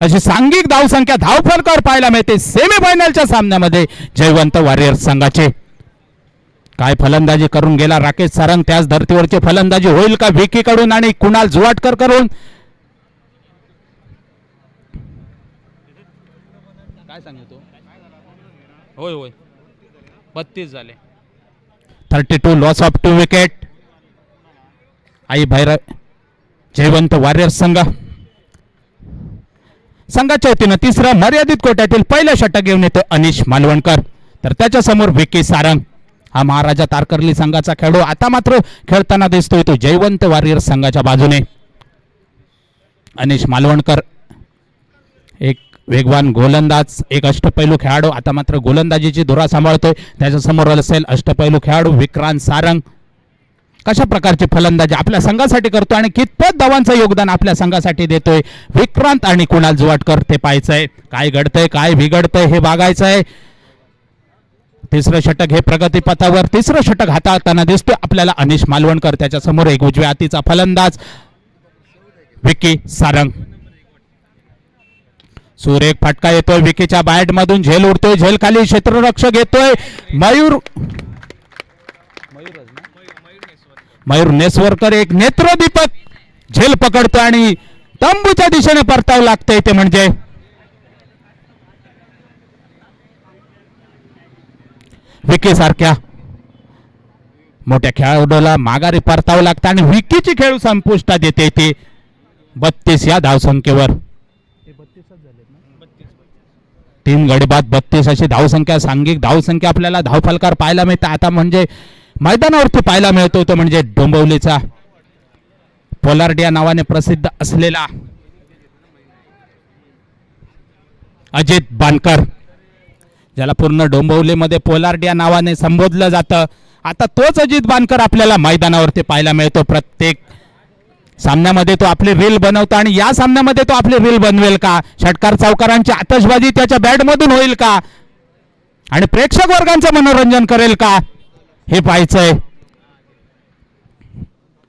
अशी सांघिक धावसंख्या धावफलकावर पाहायला मिळते सेमीफायनलच्या सामन्यामध्ये जयवंत वॉरियर्स संघाचे. काय फलंदाजी करून गेला राकेश सारंग, त्याच धर्तीवरची फलंदाजी होईल का विकी कडून आणि कुणाल जुवाटकर कडून. काय सांगतो होय होय 32 झाले. 32 loss of 2 wicket. I Bhairav Jaywant warriors संघाच्या वतीनं तिसरा मर्यादित कोट्यातील पहिलं षटक घेऊन येतो अनिश मालवणकर. तर त्याच्या समोर विकी सारंग, हा महाराजा तारकर्ली संघाचा खेळाडू आता मात्र खेळताना दिसतोय तो जयवंत वॉरियर्स संघाच्या बाजूने. अनिश मालवणकर एक वेगवान गोलंदाज, एक अष्टपैलू खेळाडू, आता मात्र गोलंदाजीची धुरा सांभाळतोय. त्याच्या समोर असेल अष्टपैलू खेळाडू विक्रांत सारंग. कशा प्रकारची फलंदाजी आपल्या संघासाठी करतो आणि कितपत धावांचं योगदान आपल्या संघासाठी देतोय विक्रांत आणि कुणाल जुवाटकर ते पाहायचंय. काय घडतंय काय बिघडतंय हे बघायचंय. तिसरं षटक हे प्रगतीपथावर तिसरं षटक हाताळताना दिसतोय आपल्याला अनिश मालवणकर. त्याच्या समोर एक उजव्या हातीचा फलंदाज विकी सारंग. सुरेख फटका येतोय विकीच्या बॅट मधून, झेल उडतोय, झेल खाली क्षेत्ररक्षक येतोय मयूर नेसवरकर, एक नेत्रदीपक झेल पकडतो आणि तंबूच्या दिशेने परतावं लागतंय. ते म्हणजे विकी सारख्या मोठ्या खेळाडूला माघारी परतावं लागतं आणि विकीची खेळ संपुष्टात येते ते 32 या धावसंख्येवर. 3 गडी बाद 32 अशी धावसंख्या, सांघिक धावसंख्या आपल्याला धावफलकावर पाहायला मिळते. आता म्हणजे मैदानावरती पाहायला मिळतो तो म्हणजे डोंबिवलीचा पोलार्ड या नावाने प्रसिद्ध असलेला अजित बानकर, ज्याला पूर्ण डोंबिवलीमध्ये पोलार्ड या नावाने संबोधलं जातं. आता तोच अजित बानकर आपल्याला मैदानावरती पाहायला मिळतो. प्रत्येक सामन्यामध्ये तो आपली रील बनवतो आणि या सामन्यामध्ये तो आपली रील बनवेल का, षटकार चौकारांची आतषबाजी त्याच्या बॅटमधून होईल का आणि प्रेक्षक वर्गांचं मनोरंजन करेल का हे पाहायचंय.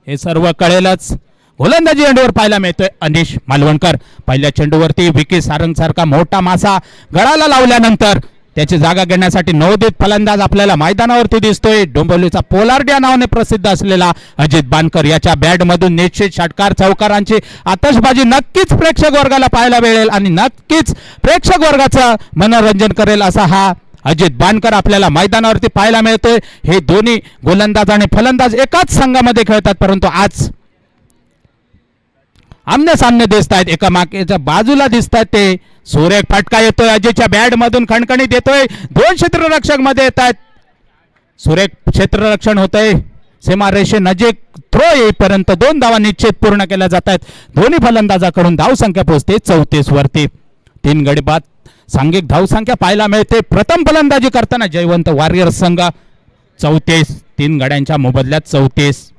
हे सर्व कळेलच. गोलंदाजी एंडवर पाहायला मिळतोय अनिश मालवणकर. पहिल्या चेंडूवरती विकी सारंग सारखा मोठा मासा गळाला लावल्यानंतर त्याची जागा घेण्यासाठी नवोदित फलंदाज आपल्याला मैदानावरती दिसतोय. डोंबिवलीचा पोलार्ड या नावाने प्रसिद्ध असलेला अजित बानकर, याच्या बॅट मधून निश्चित षटकार चौकारांची आतषबाजी नक्कीच प्रेक्षक वर्गाला पाहायला मिळेल आणि नक्कीच प्रेक्षक वर्गाचं मनोरंजन करेल असा हा अजित बानकर आपल्याला मैदानावरती पाहायला मिळतोय. हे दोन्ही गोलंदाज आणि फलंदाज एकाच संघामध्ये खेळतात, परंतु आज आमने सामने दिसत आहेत, एका मागेच्या बाजूला दिसत आहेत. ते सुरेख फटका येतोय अजितच्या बॅट मधून, खणखणीत येतोय. 2 क्षेत्ररक्षक मध्ये येत आहेत. सुरेख क्षेत्ररक्षण होतंय. सीमारेषे नजीक थ्रो येईपर्यंत 2 धावा निश्चित पूर्ण केल्या जात आहेत. दोन्ही फलंदाजाकडून धावसंख्या पोहोचते 34 वरती. 3 गडी बाद सांघिक धावसंख्या पाहायला मिळते. प्रथम फलंदाजी करताना जयवंत वॉरियर्स संघ 34, 3 गड्यांच्या मोबदल्यात 34.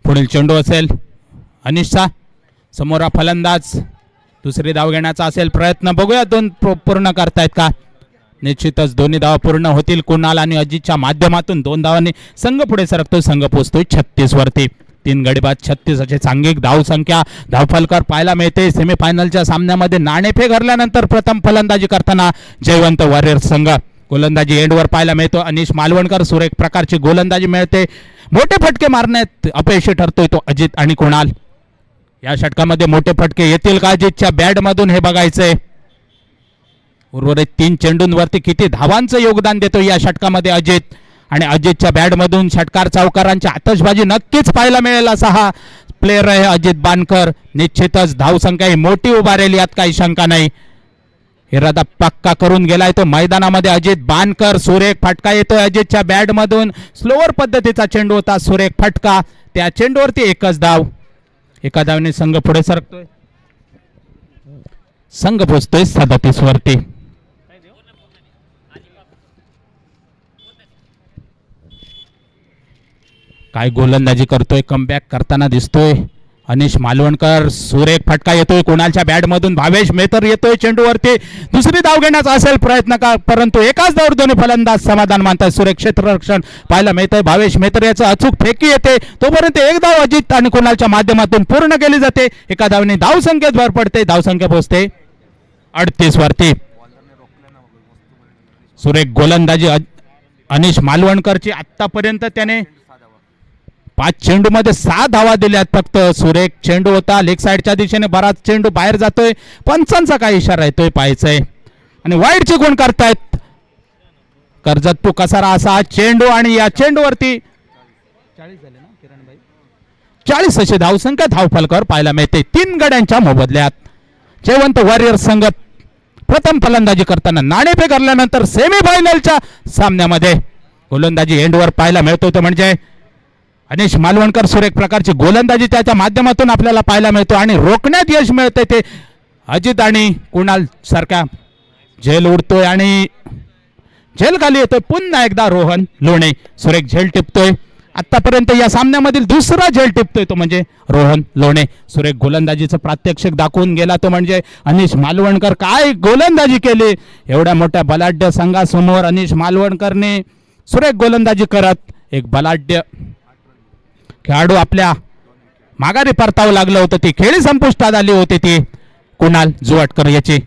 पुढील चेंडू असेल अनिशचा, समोर फलंदाज दुसरी धाव घेण्याचा असेल प्रयत्न. बघूया 2 पूर्ण करतायत का. निश्चितच दोन्ही धावा पूर्ण होतील. कुणाल आणि अजितच्या माध्यमातून 2 धावांनी संघ पुढे सरकतो. संघ पोहोचतोय 36 वरती. 3 गडी बाद 36 अशी सांघिक धावसंख्या धावफलकावर पाहायला मिळते. सेमीफायनलच्या सामन्यामध्ये नाणेफेक हरल्यानंतर प्रथम फलंदाजी करताना जयवंत वॉरियर्स संघ. गोलंदाजी एंडवर पाहायला मिळतो अनिश मालवणकर. सुरेख प्रकारची गोलंदाजी मिळते. मोठे फटके मारण्यात अपयशी ठरतोय तो अजित आणि कुणाल. या षटकामध्ये मोठे फटके येतील का अजितच्या बॅट मधून हे बघायचंय. उर्वरित 3 चेंडूंवरती किती धावांचं योगदान देतो या षटकामध्ये अजित, आणि अजितच्या बॅट मधून षटकार चौकारांची आतषबाजी नक्कीच पाहायला मिळेल असा हा प्लेयर आहे अजित बानकर. निश्चितच धावसंख्या ही मोठी उभारेल यात काही शंका नाही. इरादा पक्का करून गेलाय तो मैदानामध्ये अजित बानकर. सुरेख फटका येतोय अजितच्या बॅट मधून. स्लोअर पद्धतीचा चेंडू होता. सुरेख फटका, त्या चेंडूवरती एकच धाव. एका धावने संघ पुढे सरकतोय. संघ पोहोचतोय 37 वरती. काय गोलंदाजी करतोय, कमबॅक करताना दिसतोय अनिश मालवणकर. सुरेख फटका येतोय कुणालच्या बॅटमधून. भावेश मेहतर येतोय चेंडूवरती. दुसरी धाव घेण्याचा असेल प्रयत्न का, परंतु एकाच धावर दोन्ही फलंदाज समाधान मानतात. सुरेख क्षेत्ररक्षण पाहायला मिळतंय. भावेश मेहतर याचं अचूक फेकी येते, तोपर्यंत एक धाव अजित आणि कुणालच्या माध्यमातून पूर्ण केली जाते. एका धावने धावसंख्येत भर पडते, धावसंख्या पोहोचते 38 वरती. सुरेख गोलंदाजी अनिश मालवणकरची. आतापर्यंत त्याने 5 चेंडूमध्ये 6 धावा दिल्यात फक्त. सुरेख चेंडू होता लेग साईडच्या दिशेने, बराच चेंडू बाहेर जातोय. पंचांचा काय इशारा येतोय पाहायचंय. आणि वाईडचे गुण करतायत कर्जत टू कसारा असा चेंडू. आणि या चेंडूवरती 40 अशी धावसंख्या धावफलकावर पाहायला मिळते 3 गड्यांच्या मोबदल्यात. जयवंत वॉरियर संघ प्रथम फलंदाजी करताना नाणेफेक हरल्यानंतर सेमीफायनलच्या सामन्यामध्ये गोलंदाजी एंडवर पाहायला मिळतो. तो म्हणजे अनिश मालवणकर. सुरेख प्रकारची गोलंदाजी त्याच्या माध्यमातून आपल्याला पाहायला मिळतो आणि रोखण्यात यश मिळते ते अजित आणि कुणाल सारख्या. झेल उडतोय आणि झेल खाली येतोय पुन्हा एकदा रोहन लोणे. सुरेख झेल टिपतोय. आतापर्यंत या सामन्यामधील दुसरा झेल टिपतोय तो म्हणजे रोहन लोणे. सुरेख गोलंदाजीचं प्रात्यक्षिक दाखवून गेला तो म्हणजे अनिश मालवणकर. काय गोलंदाजी केली एवढ्या मोठ्या बलाढ्य संघासमोर अनिश मालवणकरने सुरेख गोलंदाजी करत एक बलाढ्य खेळाडू आपल्या माघारी परतावं लागलं होतं. ती खेळी संपुष्टात आली होती ती कुणाल जुवाटकर याची.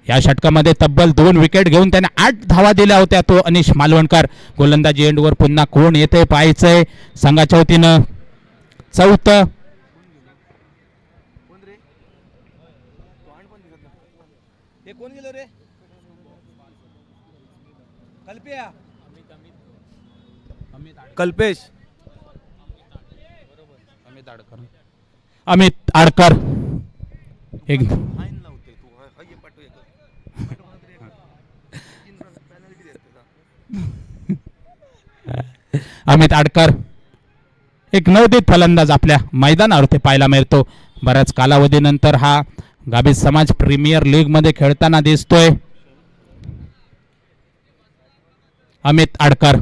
या षटकामध्ये तब्बल 2 विकेट घेऊन त्याने 8 धावा दिल्या होत्या तो अनिश मालवणकर. गोलंदाजी एंडवर पुन्हा कोण येते पाहायचंय. संघाच्या वतीनं चौथं कल्पेश अमित आडकर. एक अमित आडकर एक नवोदित फलंदाज आपल्या मैदानावरती पाहायला मिळतो. बऱ्याच कालावधीनंतर हा गाभित समाज प्रीमियर लीग मध्ये खेळताना दिसतोय. अमित आडकर.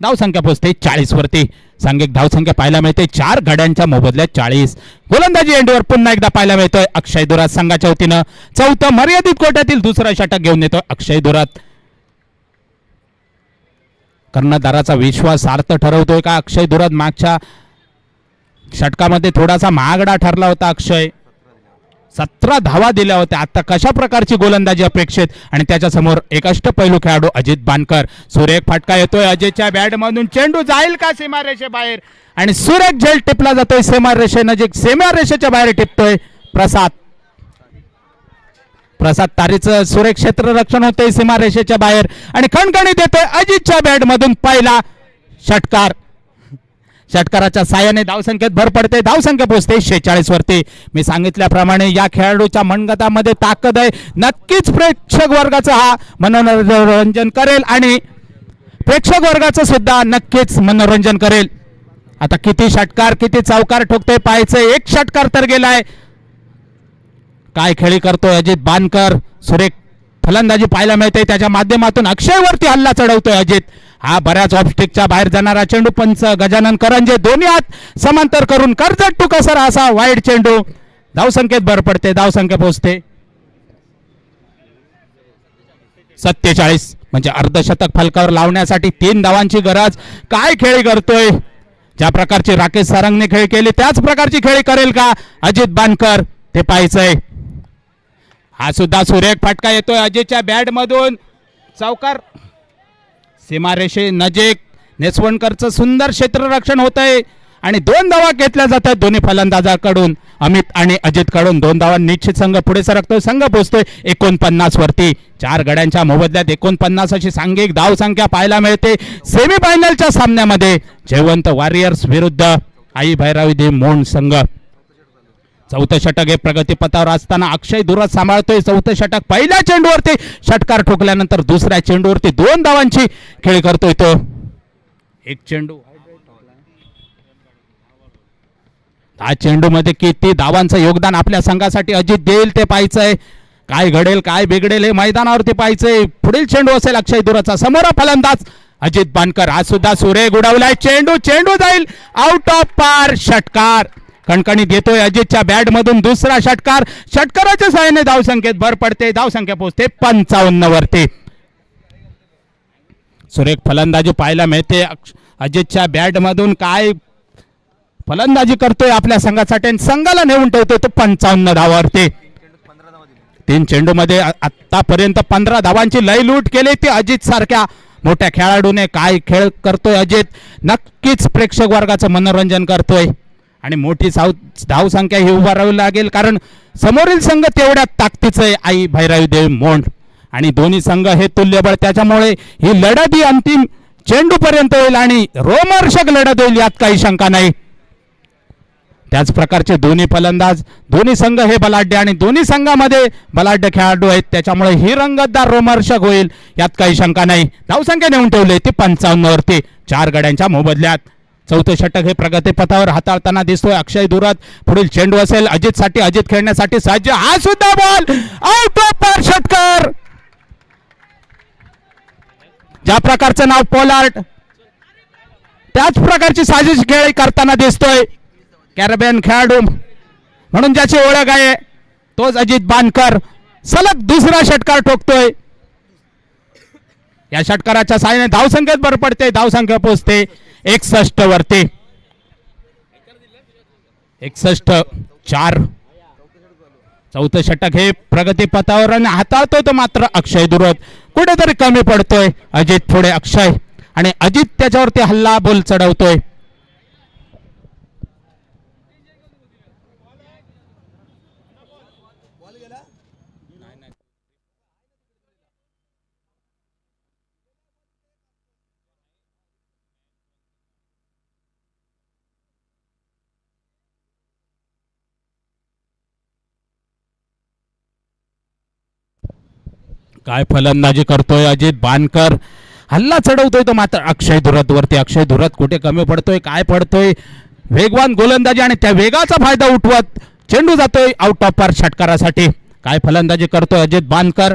धावसंख्या पोहोचते 40 वरती. सांघिक धावसंख्या पाहायला मिळते 4 गड्यांच्या मोबदल्यात 40. गोलंदाजी एंडवर पुन्हा एकदा पाहायला मिळतोय अक्षय दुरात. संघाच्या वतीनं चौथं मर्यादित कोट्यातील दुसरा षटक घेऊन येतोय अक्षय दुरात. कर्णधाराचा विश्वास सार्थ ठरवतोय का अक्षय दुरात. मागच्या षटकामध्ये थोडासा महागडा ठरला होता अक्षय. 17 धावा दिल्या होत्या. आता कशा प्रकारची गोलंदाजी अपेक्षित आणि त्याच्या समोर एक अष्टपैलू खेळाडू अजित बानकर. सुरेख फटका येतोय अजयच्या बॅटमधून. चेंडू जाईल का सीमारेषेबाहेर आणि सुरेख झेल टिपला जातोय सीमारेषेनजीक. सीमारेषेच्या बाहेर टिपतोय प्रसाद तारीचं. सुरेख क्षेत्ररक्षण होते सीमारेषेच्या बाहेर आणि खणखणीत येतोय अजितच्या बॅटमधून पहिला षटकार. षटकाराच्या साहाय्याने धावसंख्येत भर पडते. धावसंख्या पोहोचते 46 वरती. मी सांगितल्याप्रमाणे या खेळाडूच्या मनगटामध्ये ताकद आहे. नक्कीच प्रेक्षक वर्गाचं हा मनोरंजन करेल आणि प्रेक्षक वर्गाचं सुद्धा नक्कीच मनोरंजन करेल. आता किती षटकार किती चौकार ठोकतोय पाहायचंय. 1 षटकार तर गेलाय. काय खेळी करतोय अजित बानकर. सुरेख फलंदाजी पाहायला मिळते. त्याच्या माध्यमातून अक्षयवरती हल्ला चढवतोय अजित. हा बऱ्याच ऑफस्टिकच्या बाहेर जाणारा चेंडू. पंच गजानन करंजे दोन्ही हात समांतर करून कर्जत टू कसारा असा वाईड चेंडू. धावसंख्येत भर पडते. धावसंख्या पोहोचते 47. म्हणजे अर्धशतक फलकावर लावण्यासाठी 3 धावांची गरज. काय खेळी करतोय. ज्या प्रकारची राकेश सारंगने खेळी केली त्याच प्रकारची खेळी करेल का अजित बानकर ते पाहायचंय. हा सुद्धा सुरेख फटका येतोय अजयच्या बॅट मधून. चौकार. सीमारेषे नजीक नेसवणकरचं सुंदर क्षेत्ररक्षण होत आहे आणि 2 धावा घेतल्या जातात दोन्ही फलंदाजाकडून. अमित आणि अजित कडून 2 धावा. निश्चित संघ पुढे सरकतोय. संघ पोहोचतोय 49 वरती. 4 गड्यांच्या मोबदल्यात 49 अशी सांघिक धावसंख्या पाहायला मिळते सेमीफायनलच्या सामन्यामध्ये जयवंत वॉरियर्स विरुद्ध आई भैरवी मोंड संघ. चौथं षटक हे प्रगतीपथावर असताना अक्षय दुरात सांभाळतोय. चौथं षटक. पहिल्या चेंडूवरती षटकार ठोकल्यानंतर दुसऱ्या चेंडूवरती 2 धावांची खेळी करतोय तो. 1 चेंडू. 10 चेंडूमध्ये किती धावांचं योगदान आपल्या संघासाठी अजित देईल ते पाहायचंय. काय घडेल काय बिघडेल हे मैदानावरती पाहायचंय. पुढील चेंडू असेल अक्षय दुराचा. समोर फलंदाज अजित बानकर हा सुद्धा सुरेख उडवलाय चेंडू, चेंडू जाईल आउट ऑफ पार. षटकार कणकणीत येतोय अजितच्या बॅट मधून दुसरा षटकार. षटकाराच्या सहाय्याने धावसंख्येत भर पडते, धावसंख्या पोहोचते 55 वरती. सुरेख फलंदाजी पाहायला मिळते. अजितच्या बॅट मधून काय फलंदाजी करतोय आपल्या संघासाठी आणि संघाला नेऊन ठेवतोय तो 55 धावावरती. 3 चेंडू मध्ये आतापर्यंत 15 धावांची लय लूट केली ती अजित सारख्या मोठ्या खेळाडूने. काय खेळ करतोय अजित, नक्कीच प्रेक्षक वर्गाचं मनोरंजन करतोय आणि मोठी धावसंख्या ही उभारावी लागेल कारण समोरील संघ तेवढ्या ताकदीचं आहे आई भैरवी देवी मोंड आणि दोन्ही संघ हे तुल्यबळ. त्याच्यामुळे ही लढत ही अंतिम चेंडू पर्यंत होईल आणि रोमहर्षक लढत होईल यात काही शंका नाही. त्याच प्रकारचे दोन्ही फलंदाज, दोन्ही संघ हे बलाढ्य आणि दोन्ही संघामध्ये बलाढ्य खेळाडू आहेत, त्याच्यामुळे ही रंगतदार रोमहर्षक होईल यात काही शंका नाही. धावसंख्या नेऊन ठेवली ती 55 वरती 4 गड्यांच्या मोबदल्यात. चौथे षटक हे प्रगतीपथावर हाताळताना दिसतोय अक्षय दुरत. पुढील चेंडू असेल अजितसाठी, अजित खेळण्यासाठी सज्ज. हा सुद्धा बॉल आउट ऑफ पार. षटकार. ज्या प्रकारचं नाव पोलार्ड त्याच प्रकारची साजिश खेळ करताना दिसतोय. कॅरेबियन खेळाडू म्हणून ज्याची ओळख आहे तोच अजित बानकर सलग दुसरा षटकार ठोकतोय. या षटकाराच्या साहाय्याने धावसंख्येत भर पडते, धावसंख्या पोहोचते 61 वरती. 61-4. चौथं षटक हे प्रगतीपथावर हाताळतोय तो मात्र अक्षय दुरत. कुठेतरी कमी पडतोय अजित पुढे अक्षय आणि अजित त्याच्यावरती हल्ला बोल चढवतोय. काय फलंदाजी करतोय अजित बानकर, हल्ला चढवतोय तो मात्र अक्षय दुरत वरती. अक्षय दुरत कुठे कमी पडतोय, काय पडतोय, वेगवान गोलंदाजी आणि त्या वेगाचा फायदा उठवत चेंडू जातोय आउट ऑफ पार षटकारासाठी. काय फलंदाजी करतोय अजित बानकर.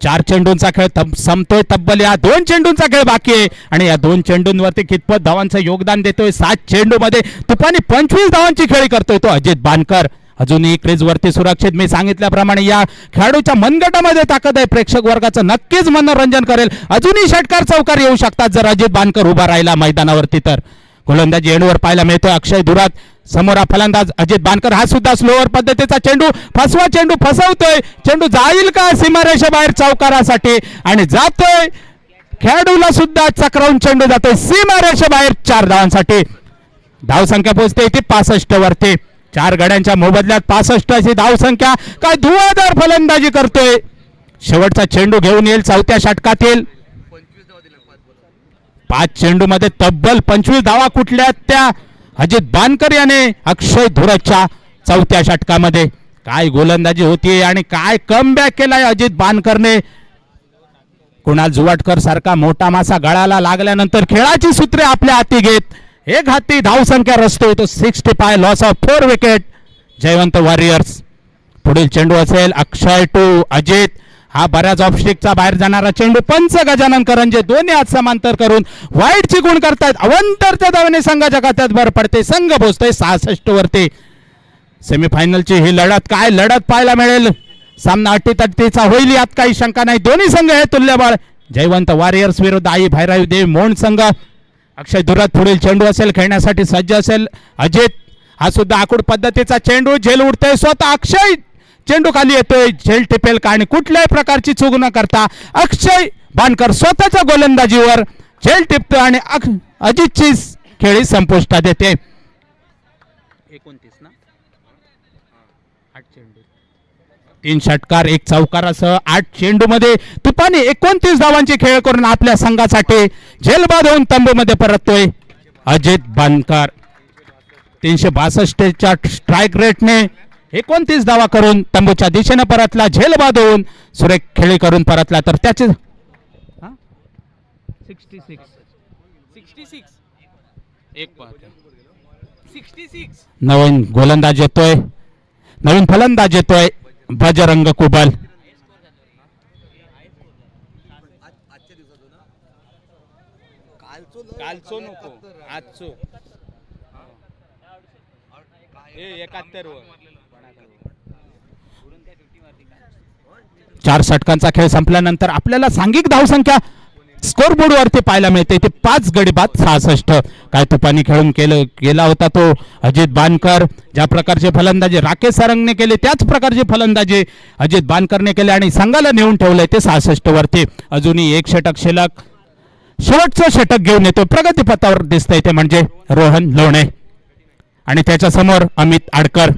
4 चेंडूंचा खेळ संपतोय. तब्बल या 2 चेंडूंचा खेळ बाकी आहे आणि या 2 चेंडूंवरती कितपत धावांचं योगदान देतोय. 7 चेंडू मध्ये तुफानी 25 धावांची खेळी करतोय तो अजित बानकर. अजूनही क्रीज वरती सुरक्षित. मी सांगितल्याप्रमाणे या खेळाडूच्या मनगटामध्ये ताकद आहे, प्रेक्षक वर्गाचं नक्कीच मनोरंजन करेल. अजूनही षटकार चौकार येऊ शकतात जर अजित बानकर उभा राहिला मैदानावरती तर. गोलंदाजी एंडवर पाहायला मिळतोय अक्षय दुरात. समोर फलंदाज अजित बानकर. हा सुद्धा स्लोअर पद्धतीचा चेंडू, फसवा चेंडू फसवतोय. चेंडू जाईल का सीमारेषेबाहेर चौकारासाठी आणि जातोय. खेळाडूला सुद्धा चक्रावून चेंडू जातोय सीमारेषेबाहेर 4 धावांसाठी. धावसंख्या पोहोचते ती 65 वरती. 4 गड्यांच्या मोबदल्यात 65 अशी धावसंख्या. काय धुवाधार फलंदाजी करतोय. शेवटचा चेंडू घेऊन येईल चौथ्या षटकातील. 5 चेंडू मध्ये तब्बल 25 धावा कुठल्या त्या अजित बानकर याने अक्षय धुरतच्या चौथ्या षटकामध्ये. काय गोलंदाजी होती आणि काय कमबॅक केलाय अजित बानकरने. कुणाल जुवाटकर सारखा मोठा मासा गळाला लागल्यानंतर खेळाची सूत्रे आपल्या हाती घेत एक हाती धावसंख्या रचतोय तो 65. Loss of 4 wicket Jaywant warriors. पुढील चेंडू असेल अक्षय टू अजित. हा बऱ्याच ऑफस्टिकचा बाहेर जाणारा चेंडू. पंच गजानन करंजे दोन्ही हात समांतर करून वाईट चिकून करतायत. अवंतरच्या धावेने संघाच्या खात्यात भर पडते. संघ पोहोचतोय 66 वरती. सेमीफायनलची ही लढत, काय लढत पाहायला मिळेल. सामना अटीतटीचा होईल यात काही शंका नाही. दोन्ही संघ हे तुल्यबळ. जयवंत वॉरियर्स विरुद्ध आई भैरवी देवी मोंड संघ. अक्षय दुरत पुढील चेंडू असेल खेळण्यासाठी सज्ज असेल अजित. हा सुद्धा आखूड पद्धतीचा चेंडू. झेल उडतोय स्वतः अक्षय. चेंडू खाली येतोय. झेल टिपेल का आणि कुठल्याही प्रकारची चूक न करता अक्षय बानकर स्वतःच्या गोलंदाजीवर झेल टिपतो आणि अजितची खेळी संपुष्टात येते. 29 ना 8 चेंडू 3 षटकार 1 चौकारासह 8 चेंडू मध्ये तुपाने 29 धावांची खेळ करून आपल्या संघासाठी झेलबाद होऊन तंबूमध्ये परततोय अजित बानकर. 362 स्ट्राईक रेटने 29 धावा करून तंबूच्या दिशेने परतला. झेलबाद होऊन सुरेख खेळी करून परतला. तर त्याचे 66 नवीन गोलंदाज येतोय, नवीन फलंदाज येतोय बजरंग कुबल. कालचो नको आजचो 71 4 षटकांचा खेळ संपल्यानंतर आपल्याला सांघिक धावसंख्या स्कोर बोर्ड वरती पाहायला मिळते ते 5 गडी बाद 66. काय तुपानी खेळून केला होता तो अजित बानकर. ज्या प्रकारचे फलंदाजी राकेश सारंगने केले त्याच प्रकारचे फलंदाजी अजित बानकरने केले आणि संघाला नेऊन ठेवलंय ते 66 वरती. अजूनही एक षटक शिल्लक. शेवटचं षटक घेऊन येतो प्रगतीपथावर दिसतंय ते म्हणजे रोहन लोणे आणि त्याच्या समोर अमित आडकर.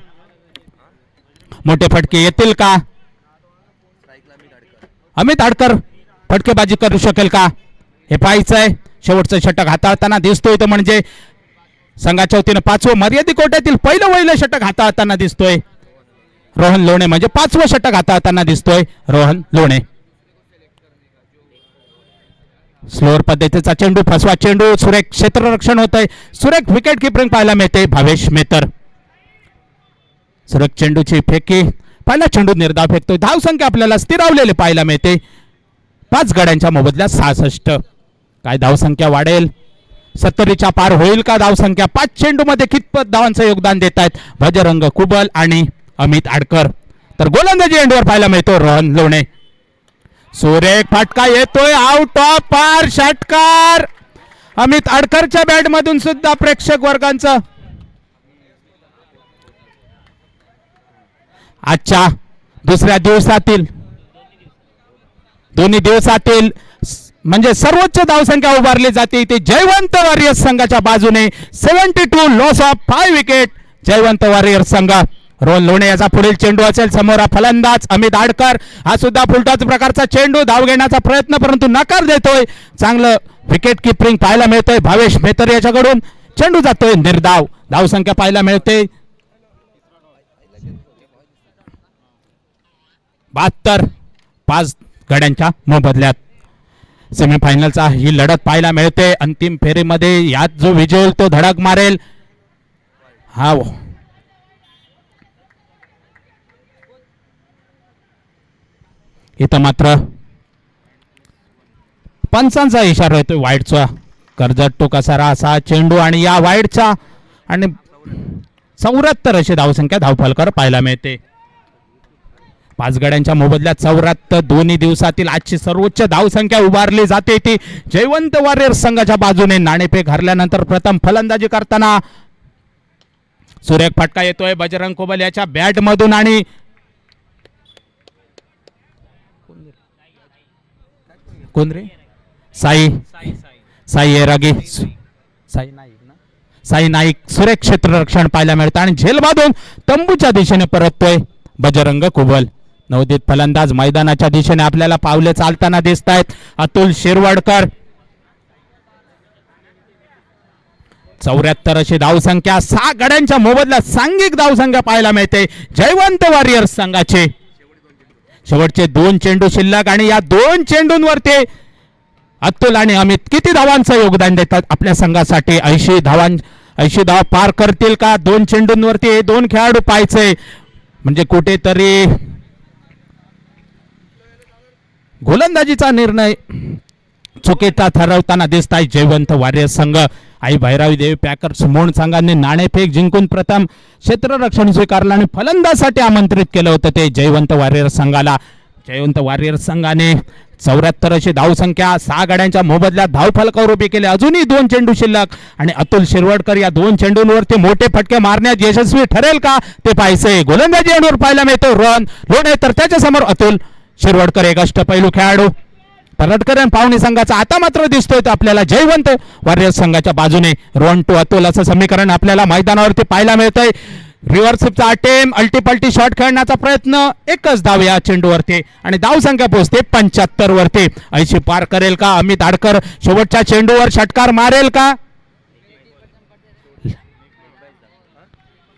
मोठे फटके येतील का? अमित आडकर फटकेबाजी करू शकेल का हे पाहायचंय. शेवटचं षटक हाताळताना दिसतोय तो म्हणजे संघाच्या वतीनं 5वं मर्यादित कोट्यातील पहिलं षटक हाताळताना दिसतोय रोहन लोणे म्हणजे 5वं षटक हाताळताना दिसतोय रोहन लोणे. स्लोअर पद्धतीचा चेंडू फसवा चेंडू सुरेख क्षेत्ररक्षण होतंय. सुरेख विकेट किपरिंग पाहायला मिळते भावेश मेहतर. सुरेख चेंडूची फेकी पहिला चेंडू निर्धाव फेकतोय. धावसंख्या आपल्याला स्थिरावलेली पाहायला मिळते 5 गड्यांच्या मोबदल्यात 66. काय धावसंख्या वाढेल 70च्या पार होईल का धावसंख्या? 5 चेंडू मध्ये कितपत धावांचं योगदान देत आहेत बजरंग कुबल आणि अमित आडकर. तर गोलंदाजी एंडवर पाहायला मिळतो रोहन लोणे. सुरेख फटका येतोय आउट ऑफ पार षटकार. अमित आडकरच्या बॅट मधून सुद्धा प्रेक्षक वर्गांचं आजच्या दुसऱ्या दिवसातील दोन्ही दिवसातील म्हणजे सर्वोच्च धावसंख्या उभारली जाते ते जयवंत वॉरियर्स संघाच्या बाजूने 72 loss of 5 wicket Jaywant warriors संघ. रोहन लोणे याचा पुढील चेंडू असेल. समोर फलंदाज अमित आडकर. हा सुद्धा फुलटॉस प्रकारचा चेंडू धाव घेण्याचा प्रयत्न परंतु नकार देतोय. चांगलं विकेट किपरिंग पाहायला मिळतोय भावेश मेहतर याच्याकडून. चेंडू जातोय निर्धाव. धावसंख्या पाहायला मिळते 72 5 गड्यांच्या मोबदल्यात. सेमीफायनलचा ही लढत पाहायला मिळते. अंतिम फेरीमध्ये यात जो विजय तो धडक मारेल. हा इथं मात्र पंचांचा इशारा येतोय वाईडचा. कर्जत टू कसारा असा चेंडू आणि या वाईडचा आणि 74 अशी धावसंख्या धावफलकर पाहायला मिळते. 5 गड्यांच्या मोबदल्यात 74. दोन्ही दिवसातील आजची सर्वोच्च धावसंख्या उभारली जाते ती जयवंत वॉरियर्स संघाच्या बाजूने. नाणेफेक हरल्यानंतर प्रथम फलंदाजी करताना सुरेख फटका येतोय बजरंग कुबल याच्या बॅट मधून आणि कोण रे साई एरागी साई नाईक. सुरेख क्षेत्ररक्षण पाहायला मिळतं आणि झेल बांधून तंबूच्या दिशेने परततोय बजरंग कुबल. नवोदित फलंदाज मैदानाच्या दिशेने आपल्याला पावले चालताना दिसत आहेत अतुल शिरवाडकर. 74 अशी धावसंख्या 6 गड्यांच्या मोबदल्यात सांघिक धावसंख्या पाहायला मिळते जयवंत वॉरियर्स संघाचे. शेवटचे 2 चेंडू शिल्लक आणि या 2 चेंडूंवर ते अतुल आणि अमित किती धावांचं योगदान देतात आपल्या संघासाठी? 80 धावा पार करतील का? 2 चेंडूंवरती हे 2 खेळाडू पाहायचे म्हणजे कुठेतरी गोलंदाजीचा निर्णय चुकीचा ठरवताना दिसत आहे जयवंत वॉरियर्स संघ. आई भैरावी देवी पॅकर्स मोड संघाने नाणेफेक जिंकून प्रथम क्षेत्ररक्षण स्वीकारलं आणि फलंदाजासाठी आमंत्रित केलं होतं ते जयवंत वॉरियर्स संघाला. जयवंत वॉरियर्स संघाने 74 अशी धावसंख्या 6 गड्यांच्या मोबदल्यात धावफलकावर उभी केली. अजूनही 2 चेंडू शिल्लक आणि अतुल शिरवडकर या 2 चेंडूंवरती मोठे फटके मारण्यात यशस्वी ठरेल का ते पाहायचे. गोलंदाजी एंडवर पाहायला मिळतो रोहन लोणे तर त्याच्या समोर अतुल शिरवडकर एक अष्टपैलू खेळाडू. परटकर आणि पाहुणे संघाचा आता मात्र दिसतोय तो आपल्याला जयवंत वॉरियर्स संघाच्या बाजूने. रोहन टू अतुल असं समीकरण आपल्याला मैदानावरती पाहायला मिळतंय. रिव्हर्सचा अटेम्प्ट अल्टीपल्टी शॉट खेळण्याचा प्रयत्न. एकच धाव या चेंडूवरती आणि धाव संख्या पोहोचते 75 वरती. 80 पार करेल का अमित आडकर? शेवटच्या चेंडूवर षटकार मारेल का?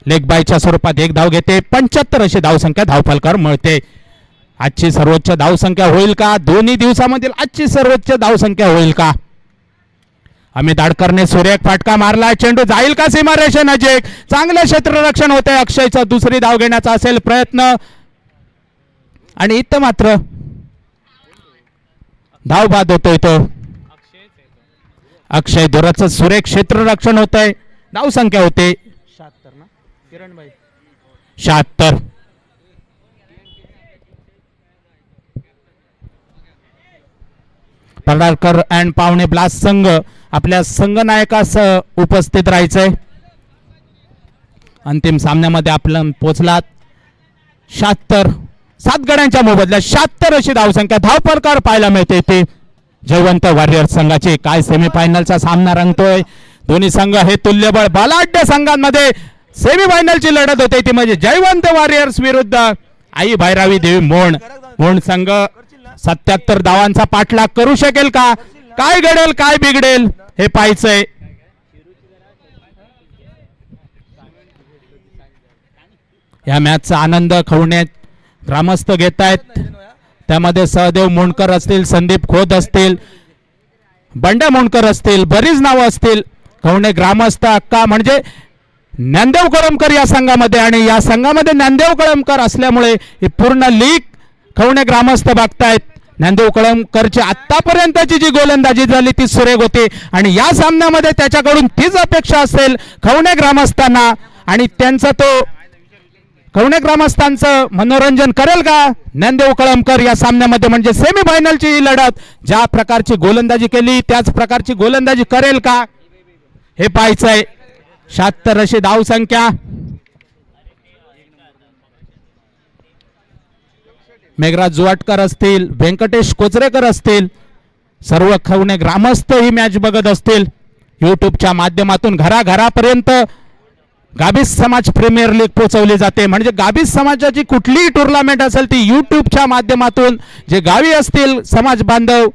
लेग बायच्या स्वरूपात एक धाव घेते. 75 अशी धावसंख्या धावफलकार मिळते. आजची सर्वोच्च धावसंख्या होईल का? दोन्ही दिवसामधील आजची सर्वोच्च धावसंख्या होईल का? अमित आडकरने सुरेख फटका मारला. चेंडू जाईल का सीमारेषे नजीक? चांगले क्षेत्ररक्षण होते. अक्षयचा दुसरी धाव घेण्याचा असेल प्रयत्न आणि इथं मात्र धाव बाद होतोय तो अक्षय धुराचं सुरेख क्षेत्ररक्षण होत आहे. धाव संख्या होते 76 ना किरणभाई 76. पडाळकर अँड पावणे ब्लास्ट संघ आपल्या संघनायकास उपस्थित राहायचंय. अंतिम सामन्यामध्ये आपण पोहोचलात. 76 7 गड्यांच्या मोबदल्यात 76 अशी धावसंख्या धावपरकार पाहायला मिळते. ते जयवंत वॉरियर्स संघाचे काय सेमीफायनलचा सामना रंगतोय. दोन्ही संघ हे तुल्यबळ बलाढ्य संघांमध्ये सेमीफायनलची लढत होते ती म्हणजे जयवंत वॉरियर्स विरुद्ध आई भैरावी देवी मोंड. मोंड संघ 77 धावांचा पाठलाग करू शकेल का? काय घडेल काय बिघडेल हे पाहायचंय. या मॅचचा आनंद खवण्यात ग्रामस्थ घेत आहेत. त्यामध्ये सहदेव मोंडकर असतील, संदीप खोत असतील, बंड्या मोंडकर असतील, बरीच नावं असतील. खवणे ग्रामस्थ अक्का म्हणजे ज्ञानदेव कळमकर या संघामध्ये आणि या संघामध्ये ज्ञानदेव कळमकर असल्यामुळे ही पूर्ण लीग खवणे ग्रामस्थ बघतायत. ज्ञानदेव कळमकरची आतापर्यंतची जी गोलंदाजी झाली ती सुरेख होती आणि या सामन्यामध्ये त्याच्याकडून तीच अपेक्षा असेल खवणे ग्रामस्थांना आणि त्यांचा तो खवणे ग्रामस्थांचं मनोरंजन करेल का ज्ञानदेव कळमकर या सामन्यामध्ये म्हणजे सेमीफायनलची ही लढत ज्या प्रकारची गोलंदाजी केली त्याच प्रकारची गोलंदाजी करेल का हे पाहायचंय. 76 अशी धाव संख्या. मेघराज जुवाटकर असतील, व्यंकटेश कोचरेकर असतील, सर्व खवणे ग्रामस्थ ही मॅच बघत असतील. युट्यूबच्या माध्यमातून घराघरापर्यंत गाभीस समाज प्रीमियर लीग पोहोचवली जाते म्हणजे गाभीस समाजाची कुठलीही टुर्नामेंट असेल ती युट्यूबच्या माध्यमातून जे गावी असतील समाज बांधव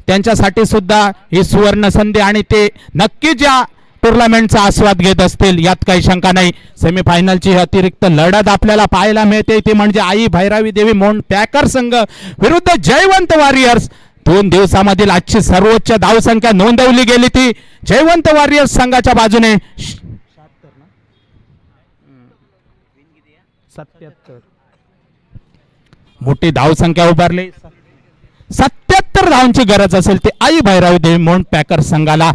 त्यांच्यासाठी सुद्धा ही सुवर्ण संधी आणि ते नक्कीच या टुर्नामेंटचा आस्वाद घेत असतील यात काही शंका नाही. सेमीफायनलची अतिरिक्त लढत आपल्याला पाहायला मिळते ती म्हणजे आई भैरावी देवी मोंड पॅकर संघ विरुद्ध जयवंत वॉरियर्स. 2 दिवसामधील आजची सर्वोच्च धावसंख्या नोंदवली गेली ती जयवंत वॉरियर्स संघाच्या बाजूने 77 मोठी धावसंख्या उभारली. 77 धावांची गरज असेल ती आई भैरावी देवी मोंड पॅकर संघाला.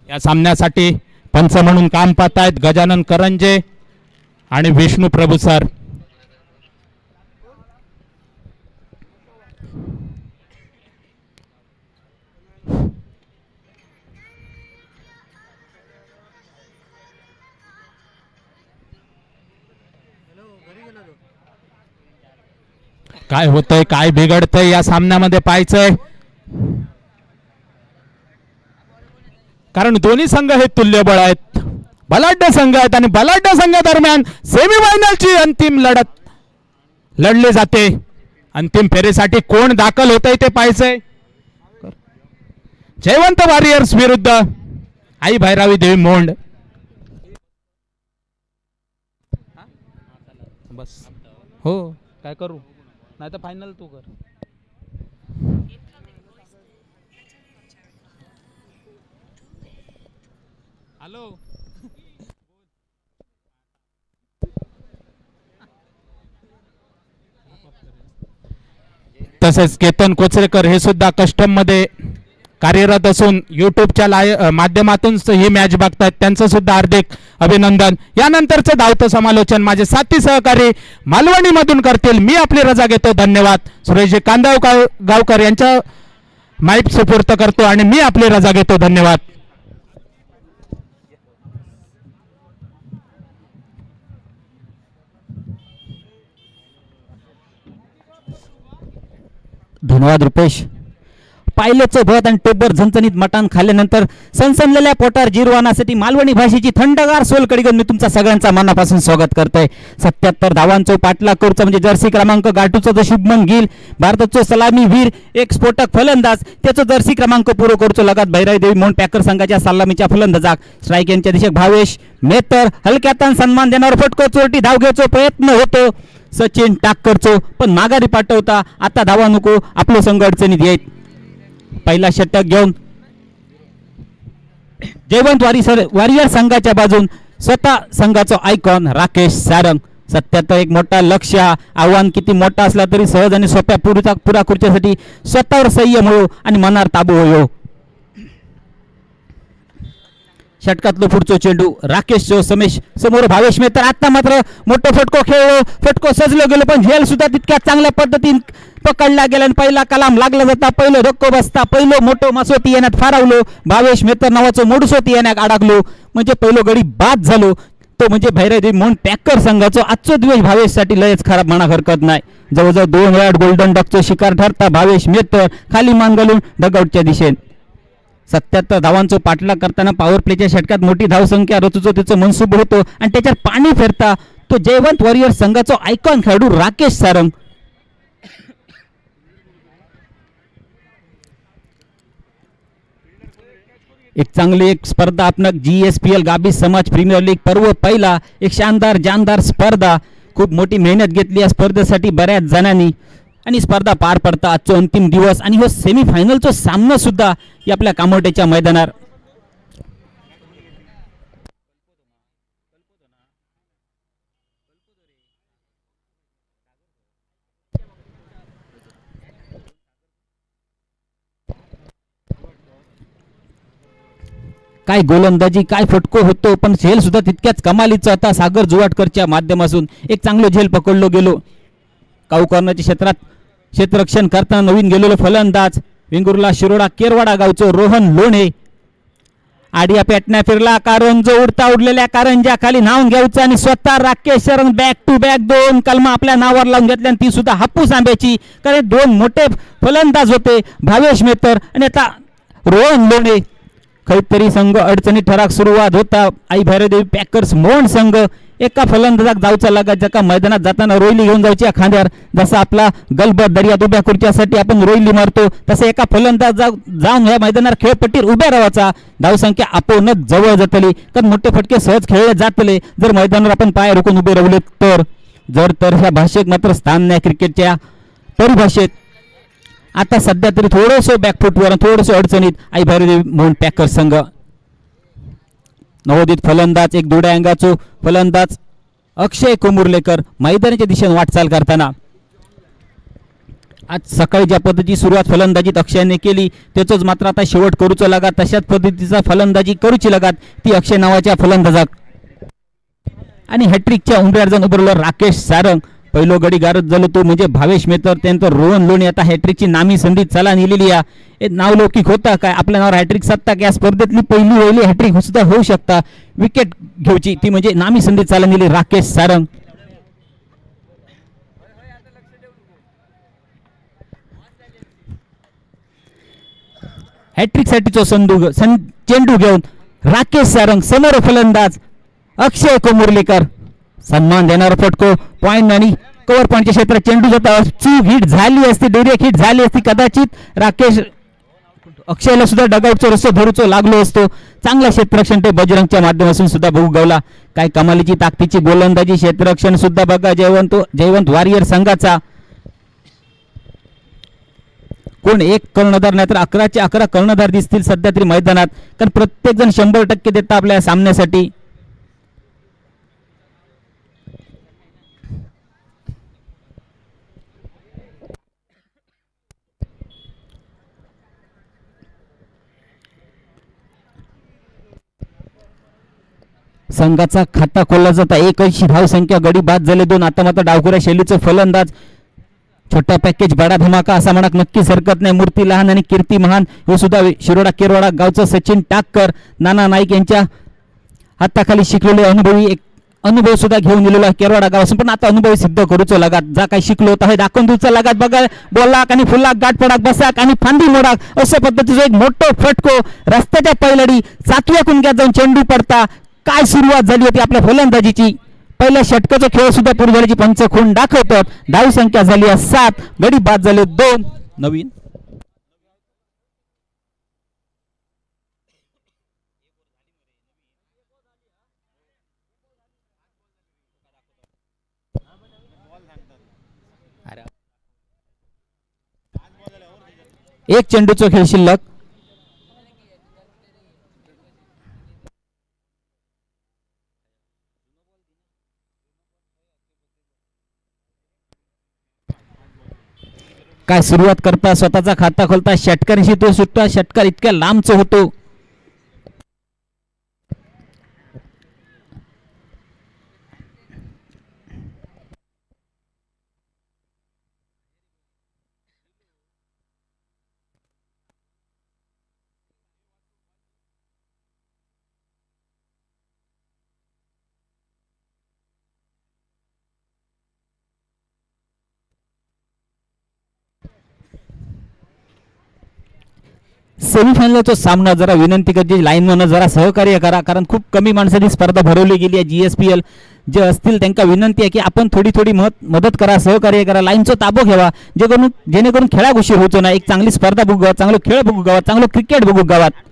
या सामन्यासाठी पंच म्हणून काम पाहतायत गजानन करंजे आणि विष्णू प्रभू सर. काय होतंय काय बिघडतंय या सामन्यामध्ये पाहायचंय कारण दोन्ही संघ हे तुल्यबळ आहेत, बलाढ्य संघ आहेत आणि बलाढ्य संघादरम्यान सेमीफायनलची अंतिम लढत लढली जाते. अंतिम फेरीसाठी कोण दाखल होतंय ते पाहायचंय. जयवंत वॉरियर्स विरुद्ध आई भैरावी देवी मोंड. बस हो काय करू नाही तर फायनल तू कर. हॅलो तसेच केतन कोचरेकर हे सुद्धा कस्टम मध्ये कार्यरत असून युट्यूबच्या माध्यमातून ही मॅच बघतात त्यांचं सुद्धा हार्दिक अभिनंदन. यानंतरचं धावतं समालोचन माझे साथी सहकारी मालवणी मधून करतील. मी आपली रजा घेतो. धन्यवाद. सुरेशजी गावकर यांच्या माईक सुपूर्त करतो आणि मी आपली रजा घेतो. धन्यवाद. धन्यवाद रुपेश. पायलेचं भत आणि टोबर झणझणीत मटण खाल्ल्यानंतर सनसनलेल्या पोटार जिरवानासाठी मालवणी भाषेची थंडगार सोलकडी घेऊन मी तुमचा सगळ्यांचा मनापासून स्वागत करतोय. 77 धावांचा पाठलाग करूचा म्हणजे जर्सी क्रमांक गाठूचा जो शुभमन गिल भारताचा सलामी वीर एक स्फोटक फलंदाज त्याचा जर्सी क्रमांक पूर्ण करूचो लगात भैरावी देवी मोंड पॅकर संघाच्या सलामीच्या फलंदाजाक स्ट्राईक यांच्या दिशेक भावेश मेहतर हलक्यातान सन्मान देणार फटको चोरटी धाव घ्यायचो प्रयत्न होतो सचिन टाकरचो पण माघारी पाठवता आता धावा नको आपलं संघ अडचणीत येत. पहिला षटक घेऊन जयवंत वॉरियर संघाच्या बाजून स्वतः संघाचा आयकॉन राकेश सारंग 77 एक मोठा लक्ष, आव्हान किती मोठा असला तरी सहज आणि सोप्या पुरा खुर्च्यासाठी स्वतःवर संयम हो आणि मनावर ताबू हो. षटकातलो पुढचो चेंडू राकेश समेश समोर भावेश मेहतर. आता मात्र मोठं फटको खेळलो, फटको सजलो गेलो, पण झेल सुद्धा तितक्या चांगल्या पद्धतीने पकडला गेला आणि पहिला कलाम लागला जाता, पहिलं धक्को बसता, पहिलं मोठं मासोती येण्यात फारावलो. भावेश मेहतर नावाचं मोडसोती येण्यात अडकलो, म्हणजे पहिलो गडी बाद झालो. तो म्हणजे भैरवदेवी म्हणून पॅकर संघाचो आजचो दिवस भावेशसाठी लयच खराब म्हणा हरकत नाही. जवळजवळ 2 वेळा गोल्डन डकचो शिकार ठरता भावेश मेहतर खाली मान घालून डगआउटच्या दिशेने. 77 धावांचा पाठलाग करताना पॉवर प्लेच्या षटकात मोठी धावसंख्या रचूचो त्याचं मनसूब होतो आणि त्याच्यावर पाणी फिरता तो जयवंत वॉरियर संघाचा आयकॉन खेळाडू राकेश सारंग. एक चांगली एक स्पर्धा आपणाक GSPL गाबी समाज प्रीमियर लीग पर्व पहिला एक शानदार जानदार स्पर्धा. खूप मोठी मेहनत घेतली या स्पर्धेसाठी बऱ्याच जणांनी आणि स्पर्धा पार पडता आजचो अंतिम दिवस आणि हो सेमीफायनलचा सामना सुद्धा या आपल्या कामोट्याच्या मैदानावर. काय गोलंदाजी, काय फटको होतो, पण झेल सुद्धा तितक्याच कमालीचा होता. सागर जुवाटकरच्या माध्यमातून एक चांगलं झेल पकडलो गेलो. काऊ कॉर्नरच्या क्षेत्रात क्षेत्ररक्षण करताना नवीन गेलेलो फलंदाज वेंगुर्ला शिरोडा केरवाडा गावचो रोहन लोणे. आडिया पेटण्या फिरला, कारंजो उडता उडलेल्या कारंजा खाली नावून घ्यायचं आणि स्वतः राकेश शरण बॅक टू बॅक 2 कलमा आपल्या नावावर लावून घेतल्या आणि ती सुद्धा हापूस आंब्याची. कारण 2 मोठे फलंदाज होते, भावेश मेहतर आणि आता रोहन लोणे. खैतरी संघ अडचणी ठराक सुरुवात होता. आई भैरवदेवी पॅकर्स मोहन संघ एका फलंदाजाक जाऊचा लागा, जका मैदानात जाताना रोयली घेऊन जाऊची खांद्यावर. जसा आपला गलबत दर्यात उभ्या खुर्च्यासाठी आपण रोयली मारतो, तसं एका फलंदाज जाऊन या मैदानावर खेळपट्टीवर उभ्या राहायचा. धावसंख्या आपोनच जवळ जातली, कारण मोठे फटके सहज खेळले जातले जर मैदानावर आपण पाय रोखून उभे राहिले तर. जर ह्या भाषेत मात्र स्थान नाही क्रिकेटच्या परिभाषेत. आता सध्या तरी थोडंसं बॅकफुटवर थोडंसं अडचणीत आई भैरवदेवी म्हणून पॅकर्स संघ. नवोदित फलंदाज एक दुड्या अंगाचो फलंदाज अक्षय कुमुर्लेकर मैदानाच्या दिशेने वाटचाल करताना. आज सकाळी ज्या पद्धतीची सुरुवात फलंदाजीत अक्षयने केली त्याचंच मात्र आता शेवट करूचं लागात. तशाच पद्धतीचा फलंदाजी करूची लागात ती अक्षय नावाच्या फलंदाजाक. आणि हॅट्रिकच्या उंबऱ्यावर जाऊन उभरलो राकेश सारंग. पहिलो गडी गारत झालो तो म्हणजे भावेश मेहतर, त्यानंतर रोहन लोणे. आता हॅट्रिकची नामी संधी चला नेलेली आहे. नावलौकिक होता काय आपल्या नावावर हॅट्रिक सत्ता की या स्पर्धेतली पहिली हॅट्रिक सुद्धा होऊ शकता. विकेट घेऊची ती म्हणजे नामी संधी चला नेली राकेश सारंग. हॅट्रिक साठीचो चेंडू घेऊन राकेश सारंग समोर फलंदाज अक्षय कुमुर्लेकर. सन्मान देणारा फटको पॉइंट आणि कव्हर पॉइंटच्या क्षेत्रात चेंडू जाता चूक हिट झाली असती, डायरेक्ट हिट झाली असती कदाचित राकेश अक्षयला सुद्धा डगआउटचं रस्ते धरूचो लागलो असतो. चांगला क्षेत्ररक्षण ते बजरंगच्या माध्यमातून सुद्धा बघू गावला. काय कमालीची ताकदीची गोलंदाजी, क्षेत्ररक्षण सुद्धा बघा जयवंत वॉरियर संघाचा. कोण एक कर्णधार नाही तर 11चे 11 कर्णधार दिसतील सध्या तरी मैदानात, कारण प्रत्येक जण 100% देतात आपल्या सामन्यासाठी. संघाचा खाता खोलला जाता. 1 धावसंख्या, गडी बाद झाले 2. आता मात्र डावखुऱ्या शैलीचं फलंदाज छोटा पॅकेज बडा धमाका असा म्हणत नक्कीच हरकत नाही. मूर्ती लहान आणि कीर्ती महान हे सुद्धा शिरोडा केरवाडा गावचं सचिन टाककर नाना नाईक यांच्या हाताखाली शिकलेले अनुभव सुद्धा घेऊन गेलेला केरवाडा गावासून. पण आता अनुभव सिद्ध करूचो लागात. जा काही शिकलो होता हे दाखवून दूचा लागात. बघा बोलाक आणि फुलाक गाठ पडाक बसाक आणि फांदी मोडाक अशा पद्धतीचं एक मोठं फटको रस्त्याच्या पैलडी 7व्या कुंक्यात जाऊन चेंडू पडता. काय सुरुवात झाली होती आपल्या फलंदाजीची. पहिल्या षटकाचा खेळ सुद्धा पूर्ण झाल्याची पंच खूण दाखवतात. धाव संख्या झाली 7, गडी बाद झाले 2. नवीन एक चेंडूचा खेळ शिल्लक. काय सुरुवात करता, स्वतःचा खाता खोलता, षटकारांशी तो सुटता, षटकार इतक्या लांबच होतो. सेमीफायनलचा सामना जरा विनंती करते लाईनमन जरा सहकार्य करा, कारण खूप कमी माणसाची स्पर्धा भरवली गेली आहे. GSPL जे असतील त्यांना विनंती आहे की आपण थोडी थोडी मदत करा, सहकार्य करा, लाईनचा ताबो घ्यावा, जेणेकरून खेळा उशीर होतो ना. एक चांगली स्पर्धा बघू गावात, चांगलं खेळ बघू गावात, चांगलं क्रिकेट बघू गावात.